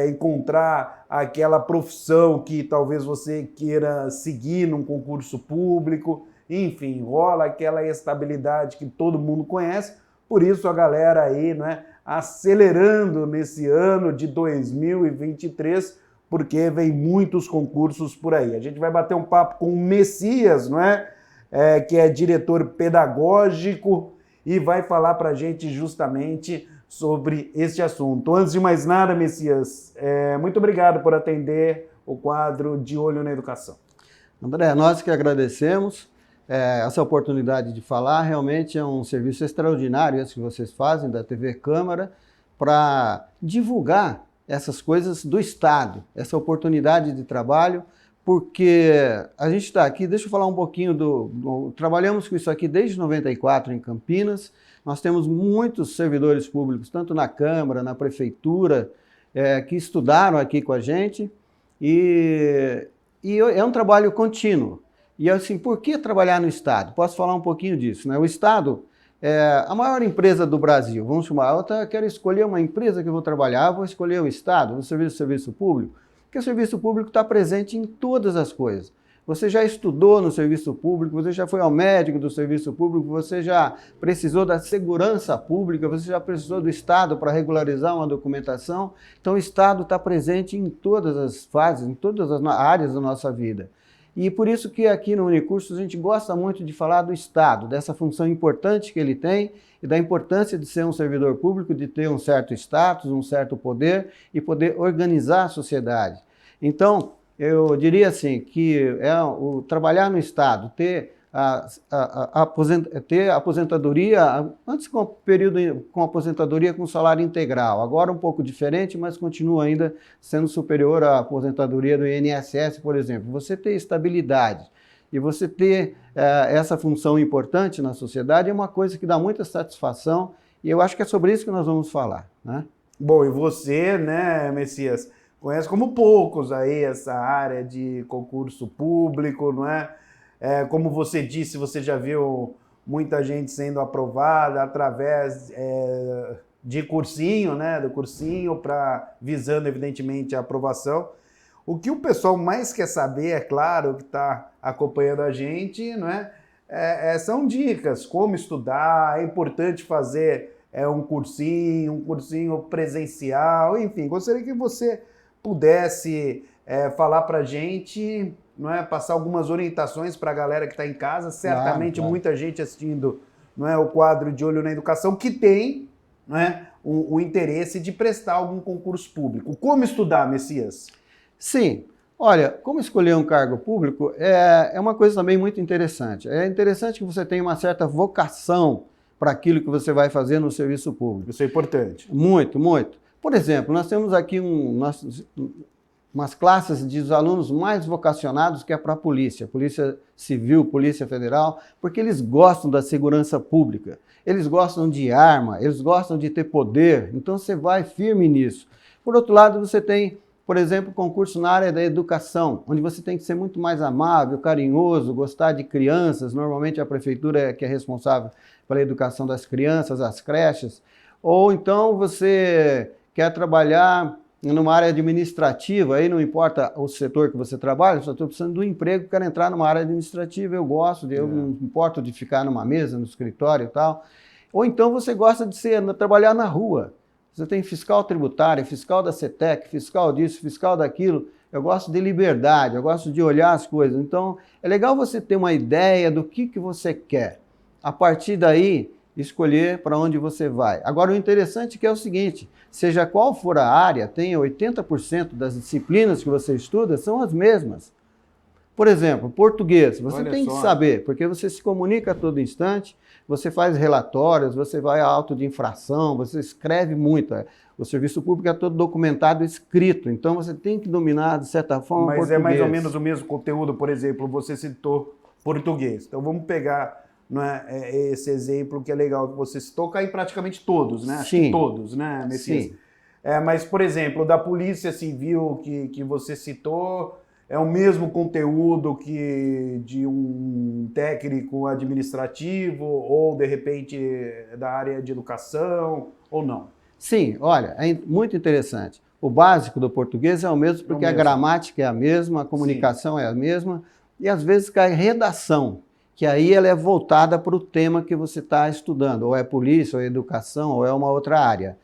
encontrar aquela profissão que talvez você queira seguir num concurso público. Enfim, rola aquela estabilidade que todo mundo conhece. Por isso a galera aí, acelerando nesse ano de 2023, porque vem muitos concursos por aí. A gente vai bater um papo com o Messias, que é diretor pedagógico, e vai falar para a gente justamente sobre este assunto. Antes de mais nada, Messias, muito obrigado por atender o quadro De Olho na Educação. André, nós que agradecemos essa oportunidade de falar. Realmente é um serviço extraordinário esse que vocês fazem da TV Câmara para divulgar essas coisas do Estado, essa oportunidade de trabalho, porque a gente está aqui, deixa eu falar um pouquinho trabalhamos com isso aqui desde 94 em Campinas. Nós temos muitos servidores públicos, tanto na Câmara, na Prefeitura, que estudaram aqui com a gente, e é um trabalho contínuo. E assim, por que trabalhar no Estado? Posso falar um pouquinho disso, O Estado é a maior empresa do Brasil. Vamos chamar, eu quero escolher uma empresa que eu vou trabalhar, vou escolher o Estado, vou serviço público, porque o serviço público está presente em todas as coisas. Você já estudou no serviço público, você já foi ao médico do serviço público, você já precisou da segurança pública, você já precisou do Estado para regularizar uma documentação. Então o Estado está presente em todas as fases, em todas as áreas da nossa vida. E por isso que aqui no Unicursos a gente gosta muito de falar do Estado, dessa função importante que ele tem e da importância de ser um servidor público, de ter um certo status, um certo poder e poder organizar a sociedade. Então, eu diria assim, que trabalhar no Estado, ter aposentadoria, antes com período com aposentadoria com salário integral, agora um pouco diferente, mas continua ainda sendo superior à aposentadoria do INSS, por exemplo. Você ter estabilidade e você ter essa função importante na sociedade é uma coisa que dá muita satisfação e eu acho que é sobre isso que nós vamos falar, né? Bom, e você, né, Messias, conhece como poucos aí essa área de concurso público, não é? Como você disse, você já viu muita gente sendo aprovada através de cursinho, né? Do cursinho, visando, evidentemente, a aprovação. O que o pessoal mais quer saber, é claro, que está acompanhando a gente, não é? São dicas, como estudar, é importante fazer um cursinho presencial, enfim, gostaria que você pudesse falar para a gente, não é, passar algumas orientações para a galera que está em casa, certamente claro. Muita gente assistindo, não é, o quadro de Olho na Educação, que tem, não é, o interesse de prestar algum concurso público. Como estudar, Messias? Sim, olha, como escolher um cargo público é uma coisa também muito interessante. É interessante que você tenha uma certa vocação para aquilo que você vai fazer no serviço público. Isso é importante. Muito, muito. Por exemplo, nós temos aqui umas classes de alunos mais vocacionados que é para a Polícia Civil, Polícia Federal, porque eles gostam da segurança pública, eles gostam de arma, eles gostam de ter poder, então você vai firme nisso. Por outro lado, você tem, por exemplo, concurso na área da educação, onde você tem que ser muito mais amável, carinhoso, gostar de crianças, normalmente a prefeitura é que é responsável pela educação das crianças, as creches, ou então você quer trabalhar numa área administrativa, aí não importa o setor que você trabalha, só estou precisando de um emprego, quero entrar numa área administrativa, eu gosto, eu não importo de ficar numa mesa, no escritório e tal. Ou então você gosta de trabalhar na rua. Você tem fiscal tributário, fiscal da CETEC, fiscal disso, fiscal daquilo. Eu gosto de liberdade, eu gosto de olhar as coisas. Então, é legal você ter uma ideia do que você quer. A partir daí, escolher para onde você vai. Agora, o interessante é que é o seguinte, seja qual for a área, tenha 80% das disciplinas que você estuda são as mesmas. Por exemplo, português, você tem que saber, porque você se comunica a todo instante, você faz relatórios, você vai a auto de infração, você escreve muito. O serviço público é todo documentado, escrito, então você tem que dominar, de certa forma, Mas português. É mais ou menos o mesmo conteúdo, por exemplo, você citou português. Então vamos pegar, não é, esse exemplo que é legal que você citou, cai em praticamente todos, né? Acho que todos, né, Messias? Sim. Mas, por exemplo, da Polícia Civil que você citou, é o mesmo conteúdo que de um técnico administrativo ou, de repente, da área de educação, ou não? Sim, olha, é muito interessante. O básico do português é o mesmo, porque a gramática é a mesma, a comunicação é a mesma, e às vezes cai redação, que aí ela é voltada para o tema que você está estudando, ou é polícia, ou é educação, ou é uma outra área.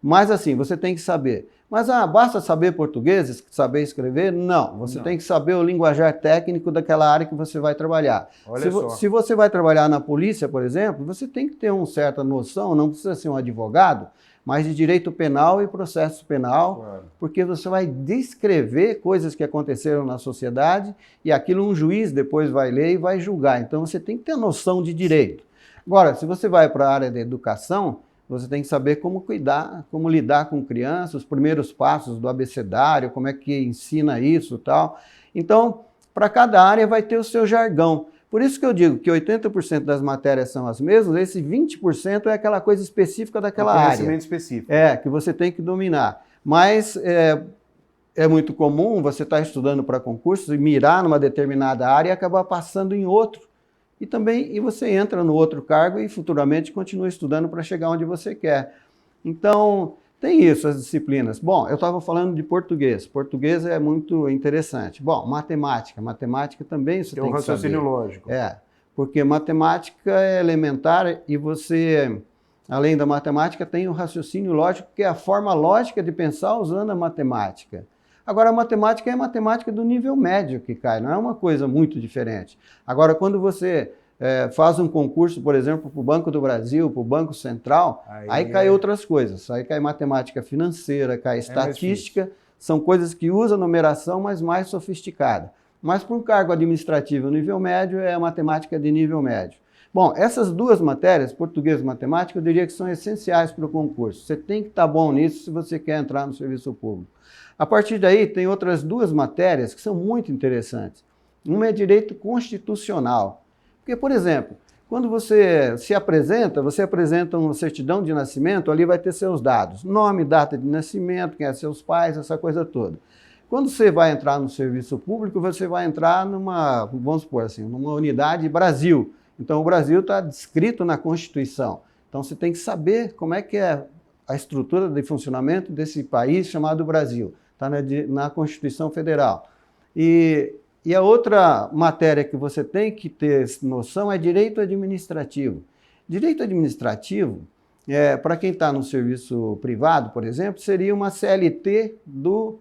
Mas assim, você tem que saber. Mas basta saber português, saber escrever? Não, você tem que saber o linguajar técnico daquela área que você vai trabalhar. Se você vai trabalhar na polícia, por exemplo, você tem que ter uma certa noção, não precisa ser um advogado, mas de direito penal e processo penal, porque você vai descrever coisas que aconteceram na sociedade e aquilo um juiz depois vai ler e vai julgar. Então você tem que ter noção de direito. Agora, se você vai para a área da educação, você tem que saber como cuidar, como lidar com crianças, os primeiros passos do abecedário, como é que ensina isso e tal. Então, para cada área vai ter o seu jargão. Por isso que eu digo que 80% das matérias são as mesmas, esse 20% é aquela coisa específica daquela área. Conhecimento específico. Que você tem que dominar. Mas é muito comum você estar estudando para concursos e mirar numa determinada área e acabar passando em outro. E você entra no outro cargo e futuramente continua estudando para chegar onde você quer. Então, tem isso, as disciplinas. Bom, eu estava falando de português. Português é muito interessante. Bom, matemática. Matemática também você tem que saber. É um raciocínio lógico. Porque matemática é elementar e você, além da matemática, tem o raciocínio lógico, que é a forma lógica de pensar usando a matemática. Agora, a matemática é a matemática do nível médio que cai, não é uma coisa muito diferente. Agora, quando você faz um concurso, por exemplo, para o Banco do Brasil, para o Banco Central, aí cai outras coisas. Aí cai matemática financeira, cai estatística, são coisas que usam numeração, mas mais sofisticada. Mas para um cargo administrativo nível médio, é a matemática de nível médio. Bom, essas duas matérias, português e matemática, eu diria que são essenciais para o concurso. Você tem que estar bom nisso se você quer entrar no serviço público. A partir daí, tem outras duas matérias que são muito interessantes. Uma é direito constitucional. Porque, por exemplo, quando você se apresenta, você apresenta uma certidão de nascimento, ali vai ter seus dados. Nome, data de nascimento, quem é seus pais, essa coisa toda. Quando você vai entrar no serviço público, você vai entrar numa, vamos supor assim, numa unidade Brasil. Então, o Brasil está descrito na Constituição. Então, você tem que saber como é que é a estrutura de funcionamento desse país chamado Brasil. Está na Constituição Federal. E a outra matéria que você tem que ter noção é direito administrativo. Direito administrativo, para quem está no serviço privado, por exemplo, seria uma CLT do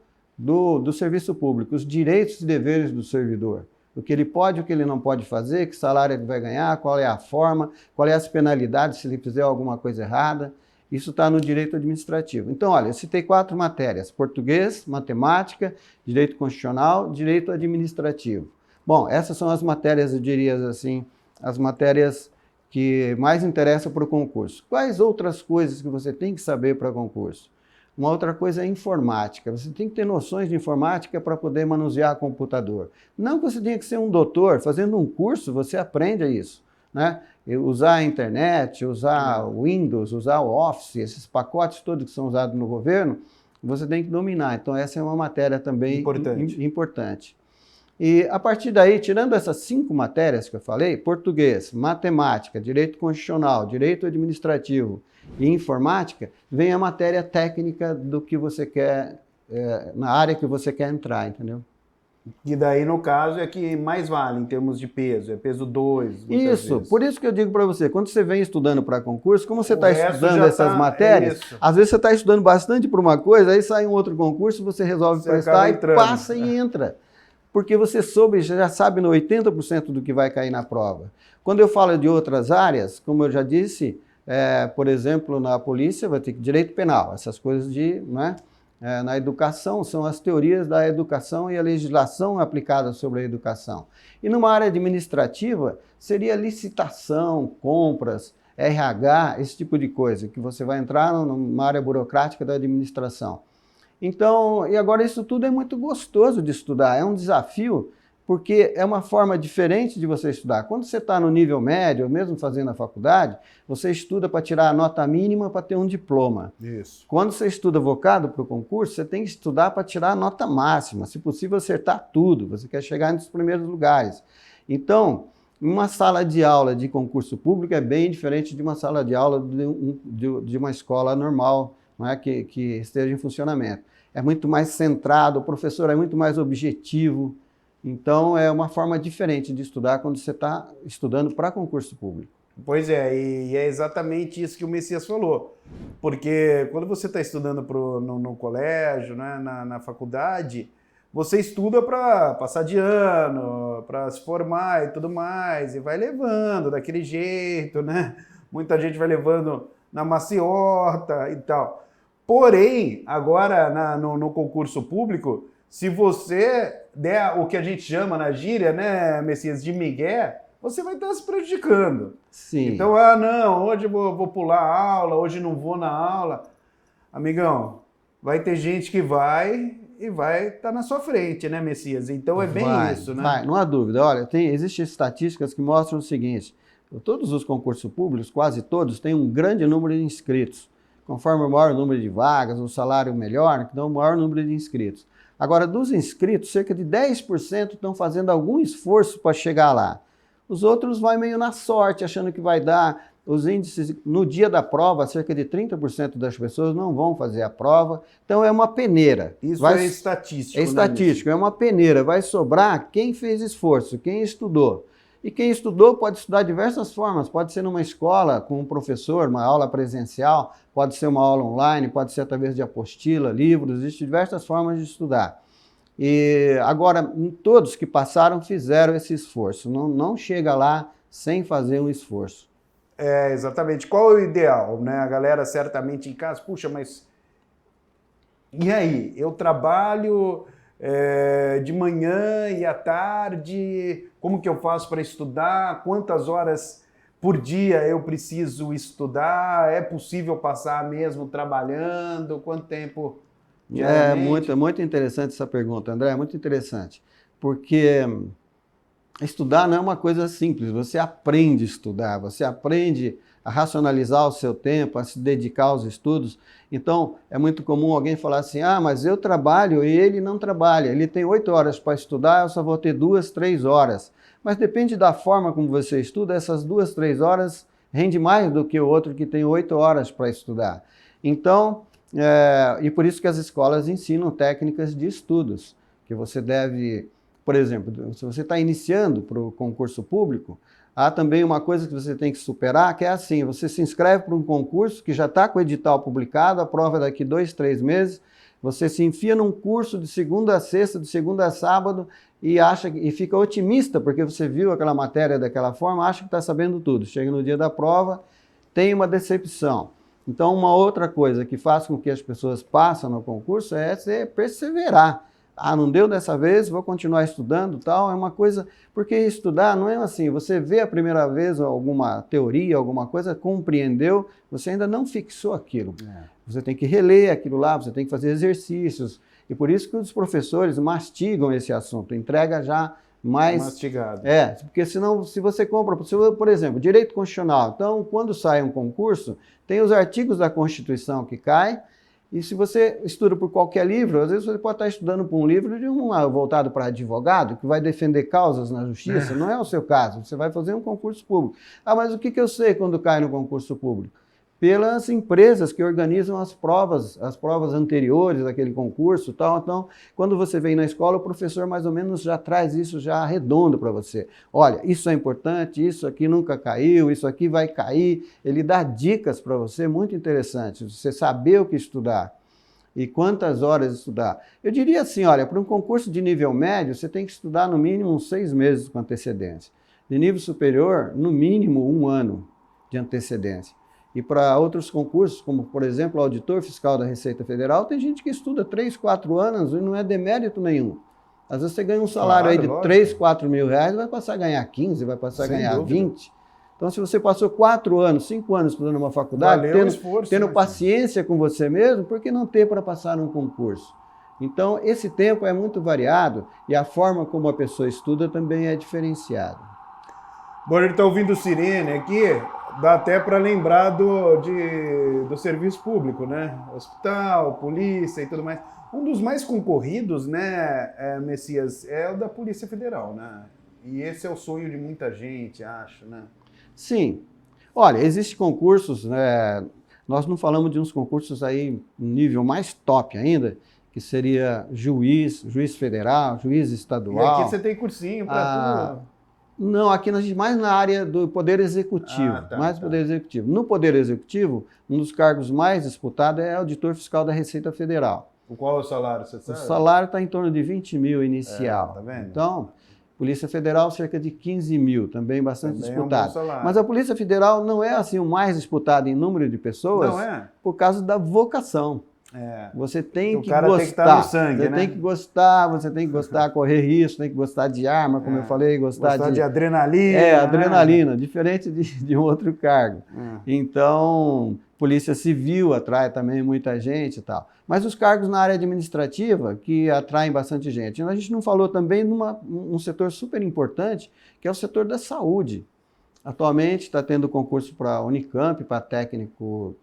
serviço público, os direitos e deveres do servidor. O que ele pode, o que ele não pode fazer, que salário ele vai ganhar, qual é a forma, qual é as penalidades se ele fizer alguma coisa errada. Isso está no direito administrativo. Então, olha, eu citei 4 matérias: português, matemática, direito constitucional, direito administrativo. Bom, essas são as matérias, eu diria assim, as matérias que mais interessam para o concurso. Quais outras coisas que você tem que saber para concurso? Uma outra coisa é informática. Você tem que ter noções de informática para poder manusear computador. Não que você tenha que ser um doutor. Fazendo um curso, você aprende isso, né? Usar a internet, usar o Windows, usar o Office, esses pacotes todos que são usados no governo, você tem que dominar. Então, essa é uma matéria também importante. E, a partir daí, tirando essas 5 matérias que eu falei, português, matemática, direito constitucional, direito administrativo e informática, vem a matéria técnica do que você quer, na área que você quer entrar, entendeu? E daí, no caso, é que mais vale em termos de peso, é peso 2. Isso, por isso que eu digo para você, quando você vem estudando para concurso, como você está estudando essas matérias, às vezes você está estudando bastante para uma coisa, aí sai um outro concurso, você resolve prestar e passa e entra. Porque você já sabe no 80% do que vai cair na prova. Quando eu falo de outras áreas, como eu já disse, por exemplo, na polícia vai ter direito penal, essas coisas de... Né? Na educação, são as teorias da educação e a legislação aplicada sobre a educação. E numa área administrativa, seria licitação, compras, RH, esse tipo de coisa, que você vai entrar numa área burocrática da administração. Então, e agora isso tudo é muito gostoso de estudar, é um desafio, porque é uma forma diferente de você estudar. Quando você está no nível médio, ou mesmo fazendo a faculdade, você estuda para tirar a nota mínima para ter um diploma. Isso. Quando você estuda vocado para o concurso, você tem que estudar para tirar a nota máxima, se possível acertar tudo, você quer chegar nos primeiros lugares. Então, uma sala de aula de concurso público é bem diferente de uma sala de aula de uma escola normal, não é? que esteja em funcionamento. É muito mais centrado, o professor é muito mais objetivo. Então, é uma forma diferente de estudar quando você está estudando para concurso público. Pois é, e é exatamente isso que o Messias falou. Porque quando você está estudando no colégio, né, na faculdade, você estuda para passar de ano, para se formar e tudo mais, e vai levando daquele jeito, né? Muita gente vai levando na maciota e tal. Porém, agora no concurso público, se você der o que a gente chama na gíria, né, Messias, de migué, você vai estar se prejudicando. Sim. Então, não, hoje eu vou pular a aula, hoje não vou na aula. Amigão, vai ter gente que vai estar na sua frente, né, Messias? Então é bem isso, né? Vai, não há dúvida. Olha, existem estatísticas que mostram o seguinte: todos os concursos públicos, quase todos, têm um grande número de inscritos. Conforme o maior número de vagas, o salário melhor, então o maior número de inscritos. Agora, dos inscritos, cerca de 10% estão fazendo algum esforço para chegar lá. Os outros vão meio na sorte, achando que vai dar. Os índices, no dia da prova, cerca de 30% das pessoas não vão fazer a prova. Então, é uma peneira. Isso é estatístico. É estatístico, é uma peneira. Vai sobrar quem fez esforço, quem estudou. E quem estudou pode estudar de diversas formas. Pode ser numa escola, com um professor, uma aula presencial, pode ser uma aula online, pode ser através de apostila, livros, existem diversas formas de estudar. E agora, todos que passaram fizeram esse esforço. Não chega lá sem fazer um esforço. Exatamente. Qual é o ideal, né? A galera certamente em casa, puxa, mas e aí? Eu trabalho de manhã e à tarde, como que eu faço para estudar? Quantas horas por dia eu preciso estudar? É possível passar mesmo trabalhando? Quanto tempo? Muito interessante essa pergunta, André, é muito interessante, porque estudar não é uma coisa simples, você aprende a estudar, você aprende a racionalizar o seu tempo, a se dedicar aos estudos. Então, é muito comum alguém falar assim, mas eu trabalho e ele não trabalha, ele tem 8 horas para estudar, eu só vou ter 2, 3 horas. Mas depende da forma como você estuda, essas 2, 3 horas rende mais do que o outro que tem 8 horas para estudar. Então, e por isso que as escolas ensinam técnicas de estudos, que você deve, por exemplo, se você está iniciando para o concurso público, há também uma coisa que você tem que superar, que é assim, você se inscreve para um concurso que já está com o edital publicado, a prova é daqui 2, 3 meses, você se enfia num curso de segunda a sexta, de segunda a sábado, e fica otimista, porque você viu aquela matéria daquela forma, acha que está sabendo tudo. Chega no dia da prova, tem uma decepção. Então, uma outra coisa que faz com que as pessoas passem no concurso é você perseverar. Não deu dessa vez, vou continuar estudando, tal. É uma coisa, porque estudar não é assim, você vê a primeira vez alguma teoria, alguma coisa, compreendeu, você ainda não fixou aquilo. Você tem que reler aquilo lá, você tem que fazer exercícios. E por isso que os professores mastigam esse assunto, entrega já mais... mastigado. Porque senão, se você compra, por exemplo, direito constitucional, então, quando sai um concurso, tem os artigos da Constituição que caem, e se você estuda por qualquer livro, às vezes você pode estar estudando por um livro voltado para advogado, que vai defender causas na justiça, não é o seu caso, você vai fazer um concurso público. Mas o que eu sei quando cai no concurso público? Pelas empresas que organizam as provas anteriores daquele concurso, tal. Então, quando você vem na escola, o professor mais ou menos já traz isso já redondo para você. Olha, isso é importante, isso aqui nunca caiu, isso aqui vai cair. Ele dá dicas para você muito interessantes, você saber o que estudar e quantas horas estudar. Eu diria assim, olha, para um concurso de nível médio, você tem que estudar no mínimo uns 6 meses com antecedência. De nível superior, no mínimo 1 ano de antecedência. E para outros concursos, como, por exemplo, o auditor fiscal da Receita Federal, tem gente que estuda 3, 4 anos e não é demérito nenhum. Às vezes você ganha um salário aí de 3, 4 mil reais, vai passar a ganhar 15, vai passar a ganhar 20. Então, se você passou 4 anos, 5 anos estudando uma faculdade, tendo paciência com você mesmo, por que não ter para passar num concurso? Então, esse tempo é muito variado e a forma como a pessoa estuda também é diferenciada. Bom, ele está ouvindo sirene aqui. Dá até para lembrar do serviço público, né? Hospital, polícia e tudo mais. Um dos mais concorridos, né, Messias, é o da Polícia Federal, né? E esse é o sonho de muita gente, acho, né? Sim. Olha, existem concursos, né? Nós não falamos de uns concursos aí, um nível mais top ainda, que seria juiz federal, juiz estadual. E aqui você tem cursinho para tudo. Não, aqui mais na área do Poder Executivo, Poder Executivo. No Poder Executivo, um dos cargos mais disputados é auditor fiscal da Receita Federal. Qual é o salário, você sabe? O salário está em torno de 20 mil inicial. Tá vendo? Então, Polícia Federal cerca de 15 mil, também bastante disputado. É um bom mas a Polícia Federal não é assim o mais disputado em número de pessoas por causa da vocação. Você tem que gostar, tem que estar no sangue, você tem que gostar, você tem que gostar, correr risco, tem que gostar de arma, como eu falei, gostar de adrenalina. Adrenalina, diferente de um outro cargo. Então, Polícia Civil atrai também muita gente e tal. Mas os cargos na área administrativa, que atraem bastante gente. A gente não falou também de um setor super importante, que é o setor da saúde. Atualmente está tendo concurso para Unicamp, para técnico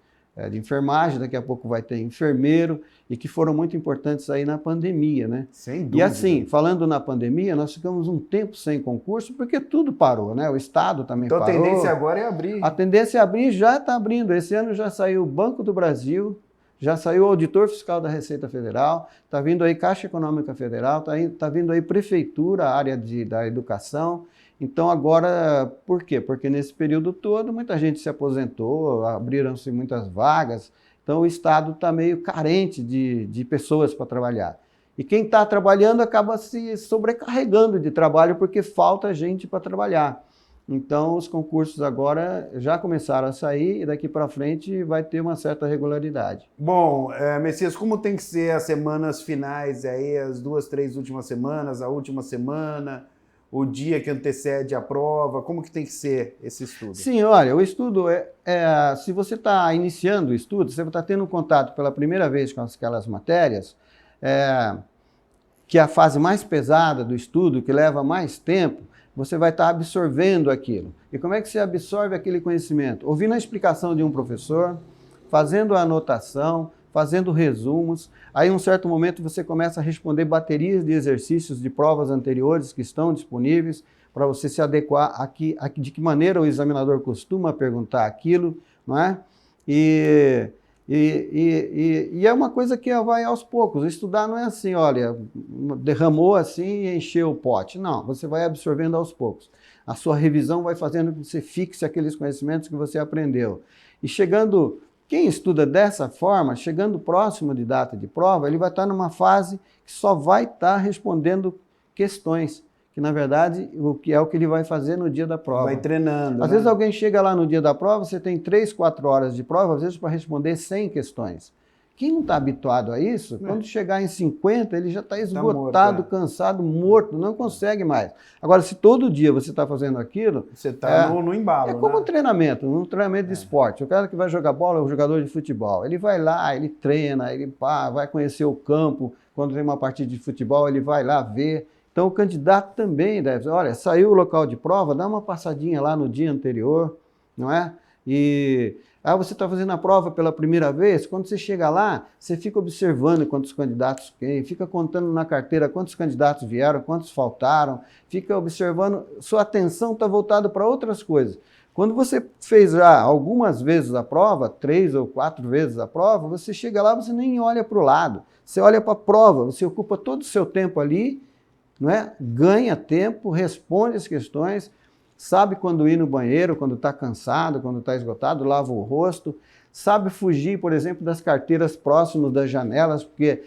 de enfermagem, daqui a pouco vai ter enfermeiro, e que foram muito importantes aí na pandemia, né? Sem dúvida. E assim, falando na pandemia, nós ficamos um tempo sem concurso, porque tudo parou, né? O Estado também parou. Então a tendência agora é abrir. A tendência é abrir, já está abrindo. Esse ano já saiu o Banco do Brasil, já saiu o Auditor Fiscal da Receita Federal, está vindo aí Caixa Econômica Federal, está vindo aí Prefeitura, área da educação. Então agora, por quê? Porque nesse período todo muita gente se aposentou, abriram-se muitas vagas, então o Estado está meio carente de pessoas para trabalhar. E quem está trabalhando acaba se sobrecarregando de trabalho porque falta gente para trabalhar. Então, os concursos agora já começaram a sair e daqui para frente vai ter uma certa regularidade. Bom, Messias, como tem que ser as semanas finais aí, as 2, 3 últimas semanas, a última semana, o dia que antecede a prova, como que tem que ser esse estudo? Sim, olha, o estudo se você está iniciando o estudo, você está tendo contato pela primeira vez com aquelas matérias, que é a fase mais pesada do estudo, que leva mais tempo, você vai estar absorvendo aquilo. E como é que você absorve aquele conhecimento? Ouvindo a explicação de um professor, fazendo a anotação, fazendo resumos. Aí, em um certo momento, você começa a responder baterias de exercícios de provas anteriores que estão disponíveis para você se adequar de que maneira o examinador costuma perguntar aquilo, não é? E é uma coisa que vai aos poucos. Estudar não é assim, olha, derramou assim e encheu o pote. Não, você vai absorvendo aos poucos. A sua revisão vai fazendo com que você fixe aqueles conhecimentos que você aprendeu. E quem estuda dessa forma, chegando próximo de data de prova, ele vai estar numa fase que só vai estar respondendo questões, que na verdade o que ele vai fazer no dia da prova. Vai treinando. Às vezes alguém chega lá no dia da prova, você tem 3, 4 horas de prova, às vezes para responder 100 questões. Quem não está habituado a isso, quando chegar em 50, ele já está esgotado, morto, cansado, morto, não consegue mais. Agora, se todo dia você está fazendo aquilo... Você está no embalo, é como um treinamento de esporte. O cara que vai jogar bola é um jogador de futebol. Ele vai lá, ele treina, ele vai conhecer o campo. Quando tem uma partida de futebol, ele vai lá ver. Então, o candidato também deve... Olha, saiu o local de prova, dá uma passadinha lá no dia anterior, não é? E... você está fazendo a prova pela primeira vez, quando você chega lá, você fica observando quantos candidatos tem, fica contando na carteira quantos candidatos vieram, quantos faltaram, fica observando, sua atenção está voltada para outras coisas. Quando você fez já algumas vezes a prova, 3 ou 4 vezes a prova, você chega lá, você nem olha para o lado, você olha para a prova, você ocupa todo o seu tempo ali, não é? Ganha tempo, responde as questões, sabe quando ir no banheiro, quando está cansado, quando está esgotado, lava o rosto, sabe fugir, por exemplo, das carteiras próximas das janelas, porque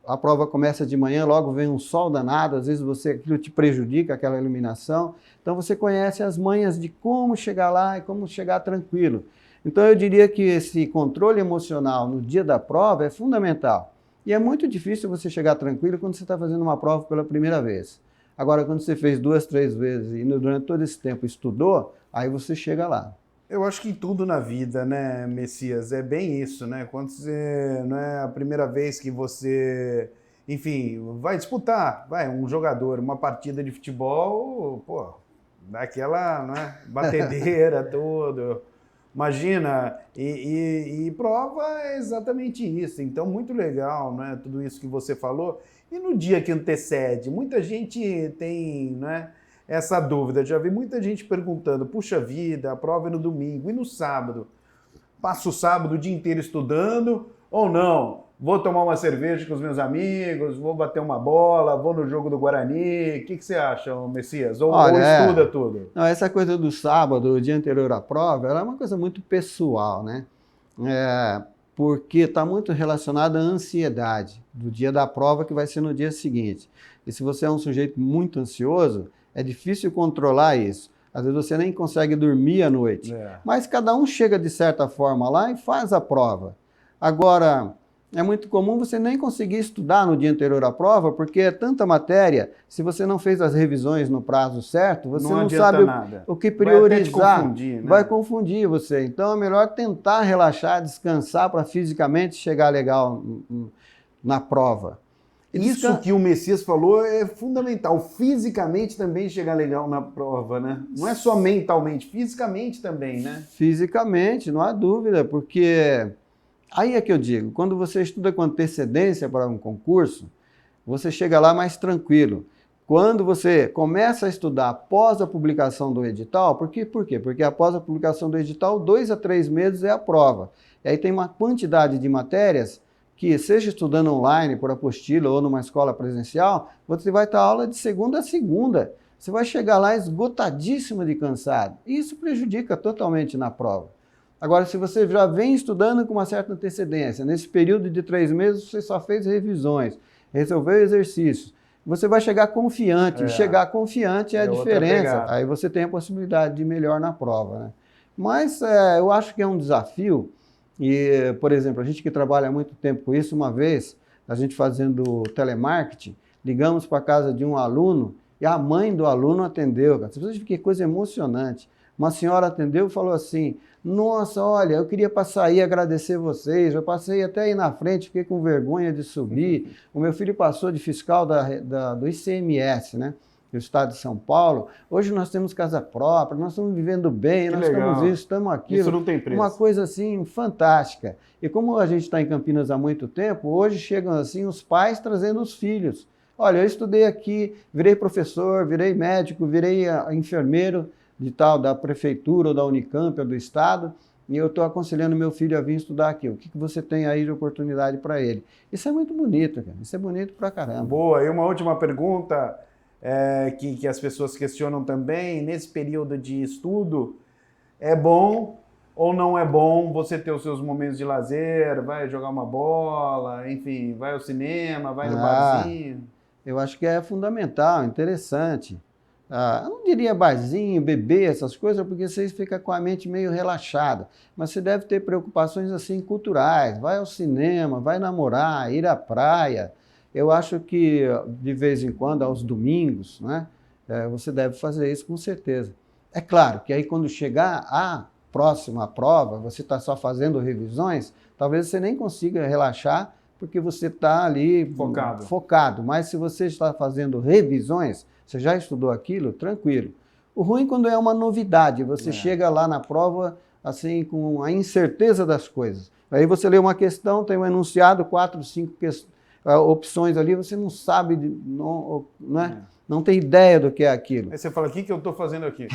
a prova começa de manhã, logo vem um sol danado, às vezes aquilo te prejudica, aquela iluminação. Então você conhece as manhas de como chegar lá e como chegar tranquilo. Então eu diria que esse controle emocional no dia da prova é fundamental. E é muito difícil você chegar tranquilo quando você está fazendo uma prova pela primeira vez. Agora, quando você fez 2, 3 vezes e durante todo esse tempo estudou, aí você chega lá. Eu acho que em tudo na vida, né, Messias, é bem isso, né? Quando você, não é a primeira vez que você, enfim, vai disputar, um jogador, uma partida de futebol, pô, dá aquela, não é, batedeira, tudo. Imagina, e prova é exatamente isso. Então, muito legal, né, tudo isso que você falou. E no dia que antecede, muita gente tem, né, essa dúvida. Já vi muita gente perguntando, puxa vida, a prova é no domingo e no sábado? Passo o sábado o dia inteiro estudando ou não? Vou tomar uma cerveja com os meus amigos, vou bater uma bola, vou no jogo do Guarani. O que você acha, Messias? Ou estuda tudo? Não, essa coisa do sábado, o dia anterior à prova, ela é uma coisa muito pessoal, né? Porque está muito relacionada à ansiedade do dia da prova, que vai ser no dia seguinte. E se você é um sujeito muito ansioso, é difícil controlar isso. Às vezes você nem consegue dormir à noite. Mas cada um chega de certa forma lá e faz a prova. Agora, é muito comum você nem conseguir estudar no dia anterior à prova, porque é tanta matéria, se você não fez as revisões no prazo certo, você não sabe o que priorizar. Vai confundir você. Então é melhor tentar relaxar, descansar para fisicamente chegar legal na prova. Isso que o Messias falou é fundamental. Fisicamente também chegar legal na prova, né? Não é só mentalmente, fisicamente também, né? Fisicamente, não há dúvida, porque... Aí é que eu digo, quando você estuda com antecedência para um concurso, você chega lá mais tranquilo. Quando você começa a estudar após a publicação do edital, por quê? Porque após a publicação do edital, 2 a 3 meses é a prova. E aí tem uma quantidade de matérias que, seja estudando online, por apostila ou numa escola presencial, você vai ter aula de segunda a segunda. Você vai chegar lá esgotadíssimo de cansado. E isso prejudica totalmente na prova. Agora, se você já vem estudando com uma certa antecedência, nesse período de 3 meses você só fez revisões, resolveu exercícios. Você vai chegar confiante. Chegar confiante é a diferença. Aí você tem a possibilidade de ir melhor na prova, né? Mas eu acho que é um desafio. E, por exemplo, a gente que trabalha há muito tempo com isso, uma vez, a gente fazendo telemarketing, ligamos para a casa de um aluno e a mãe do aluno atendeu. Você precisa ver que coisa emocionante. Uma senhora atendeu e falou assim: nossa, olha, eu queria passar aí agradecer vocês, eu passei até aí na frente, fiquei com vergonha de subir, o meu filho passou de fiscal do ICMS, né, do estado de São Paulo, hoje nós temos casa própria, nós estamos vivendo bem, nós estamos isso, estamos aquilo. Isso não tem preço. Uma coisa assim fantástica. E como a gente está em Campinas há muito tempo, hoje chegam assim os pais trazendo os filhos. Olha, eu estudei aqui, virei professor, virei médico, virei enfermeiro, de tal, da prefeitura ou da Unicamp ou do estado, e eu estou aconselhando meu filho a vir estudar aqui. O que você tem aí de oportunidade para ele? Isso é muito bonito, cara. Isso é bonito pra caramba. Boa. E uma última pergunta que as pessoas questionam também. Nesse período de estudo, é bom ou não é bom você ter os seus momentos de lazer, vai jogar uma bola, enfim, vai ao cinema, vai no barzinho? Eu acho que é fundamental, interessante. Eu não diria barzinho, beber, essas coisas, porque você fica com a mente meio relaxada. Mas você deve ter preocupações assim culturais. Vai ao cinema, vai namorar, ir à praia. Eu acho que de vez em quando, aos domingos, né, você deve fazer isso com certeza. É claro que aí quando chegar a próxima prova, você está só fazendo revisões, talvez você nem consiga relaxar, porque você está ali focado. Mas se você está fazendo revisões, você já estudou aquilo? Tranquilo. O ruim quando é uma novidade, você chega lá na prova assim com a incerteza das coisas. Aí você lê uma questão, tem um enunciado, 4, 5 opções ali, você não sabe, não tem ideia do que é aquilo. Aí você fala, o que eu estou fazendo aqui?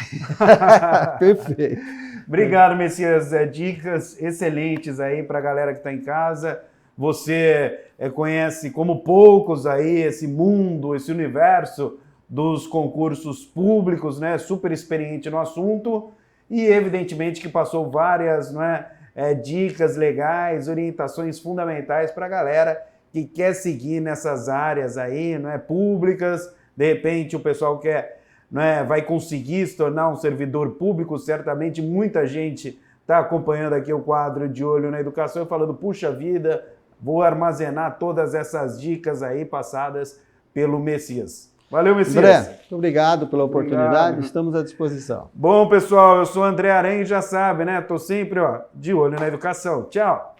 Perfeito. Obrigado, Messias. Dicas excelentes aí para a galera que está em casa. Você conhece como poucos aí esse mundo, esse universo dos concursos públicos, né? Super experiente no assunto e evidentemente que passou várias dicas legais, orientações fundamentais para a galera que quer seguir nessas áreas aí, públicas. De repente o pessoal quer, vai conseguir se tornar um servidor público. Certamente muita gente está acompanhando aqui o quadro De Olho na Educação e falando, puxa vida, vou armazenar todas essas dicas aí passadas pelo Messias. Valeu, Messias. André, muito obrigado pela oportunidade, estamos à disposição. Bom, pessoal, eu sou André Aranha, já sabe, né? Tô sempre, de olho na educação. Tchau.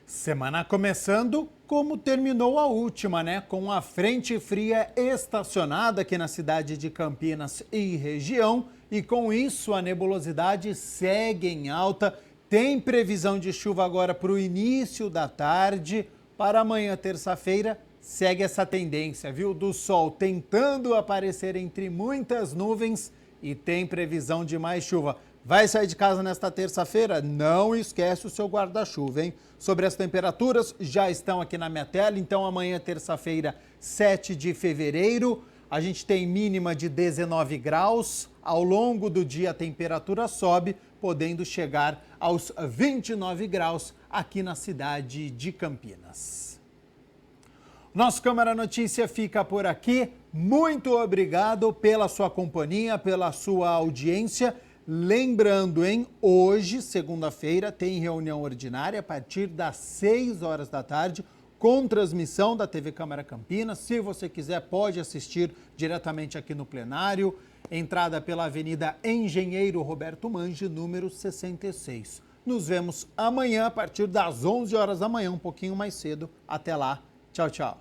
Semana começando como terminou a última, né? Com a frente fria estacionada aqui na cidade de Campinas e região. E com isso a nebulosidade segue em alta. Tem previsão de chuva agora para o início da tarde. Para amanhã, terça-feira, segue essa tendência, viu? Do sol tentando aparecer entre muitas nuvens e tem previsão de mais chuva. Vai sair de casa nesta terça-feira? Não esquece o seu guarda-chuva, hein? Sobre as temperaturas, já estão aqui na minha tela. Então, amanhã, terça-feira, 7 de fevereiro, a gente tem mínima de 19 graus. Ao longo do dia, a temperatura sobe, podendo chegar aos 29 graus aqui na cidade de Campinas. Nosso Câmara Notícia fica por aqui. Muito obrigado pela sua companhia, pela sua audiência. Lembrando, hoje, segunda-feira, tem reunião ordinária a partir das 6 horas da tarde, com transmissão da TV Câmara Campinas. Se você quiser, pode assistir diretamente aqui no plenário. Entrada pela Avenida Engenheiro Roberto Mange, número 66. Nos vemos amanhã, a partir das 11 horas da manhã, um pouquinho mais cedo. Até lá. Tchau, tchau.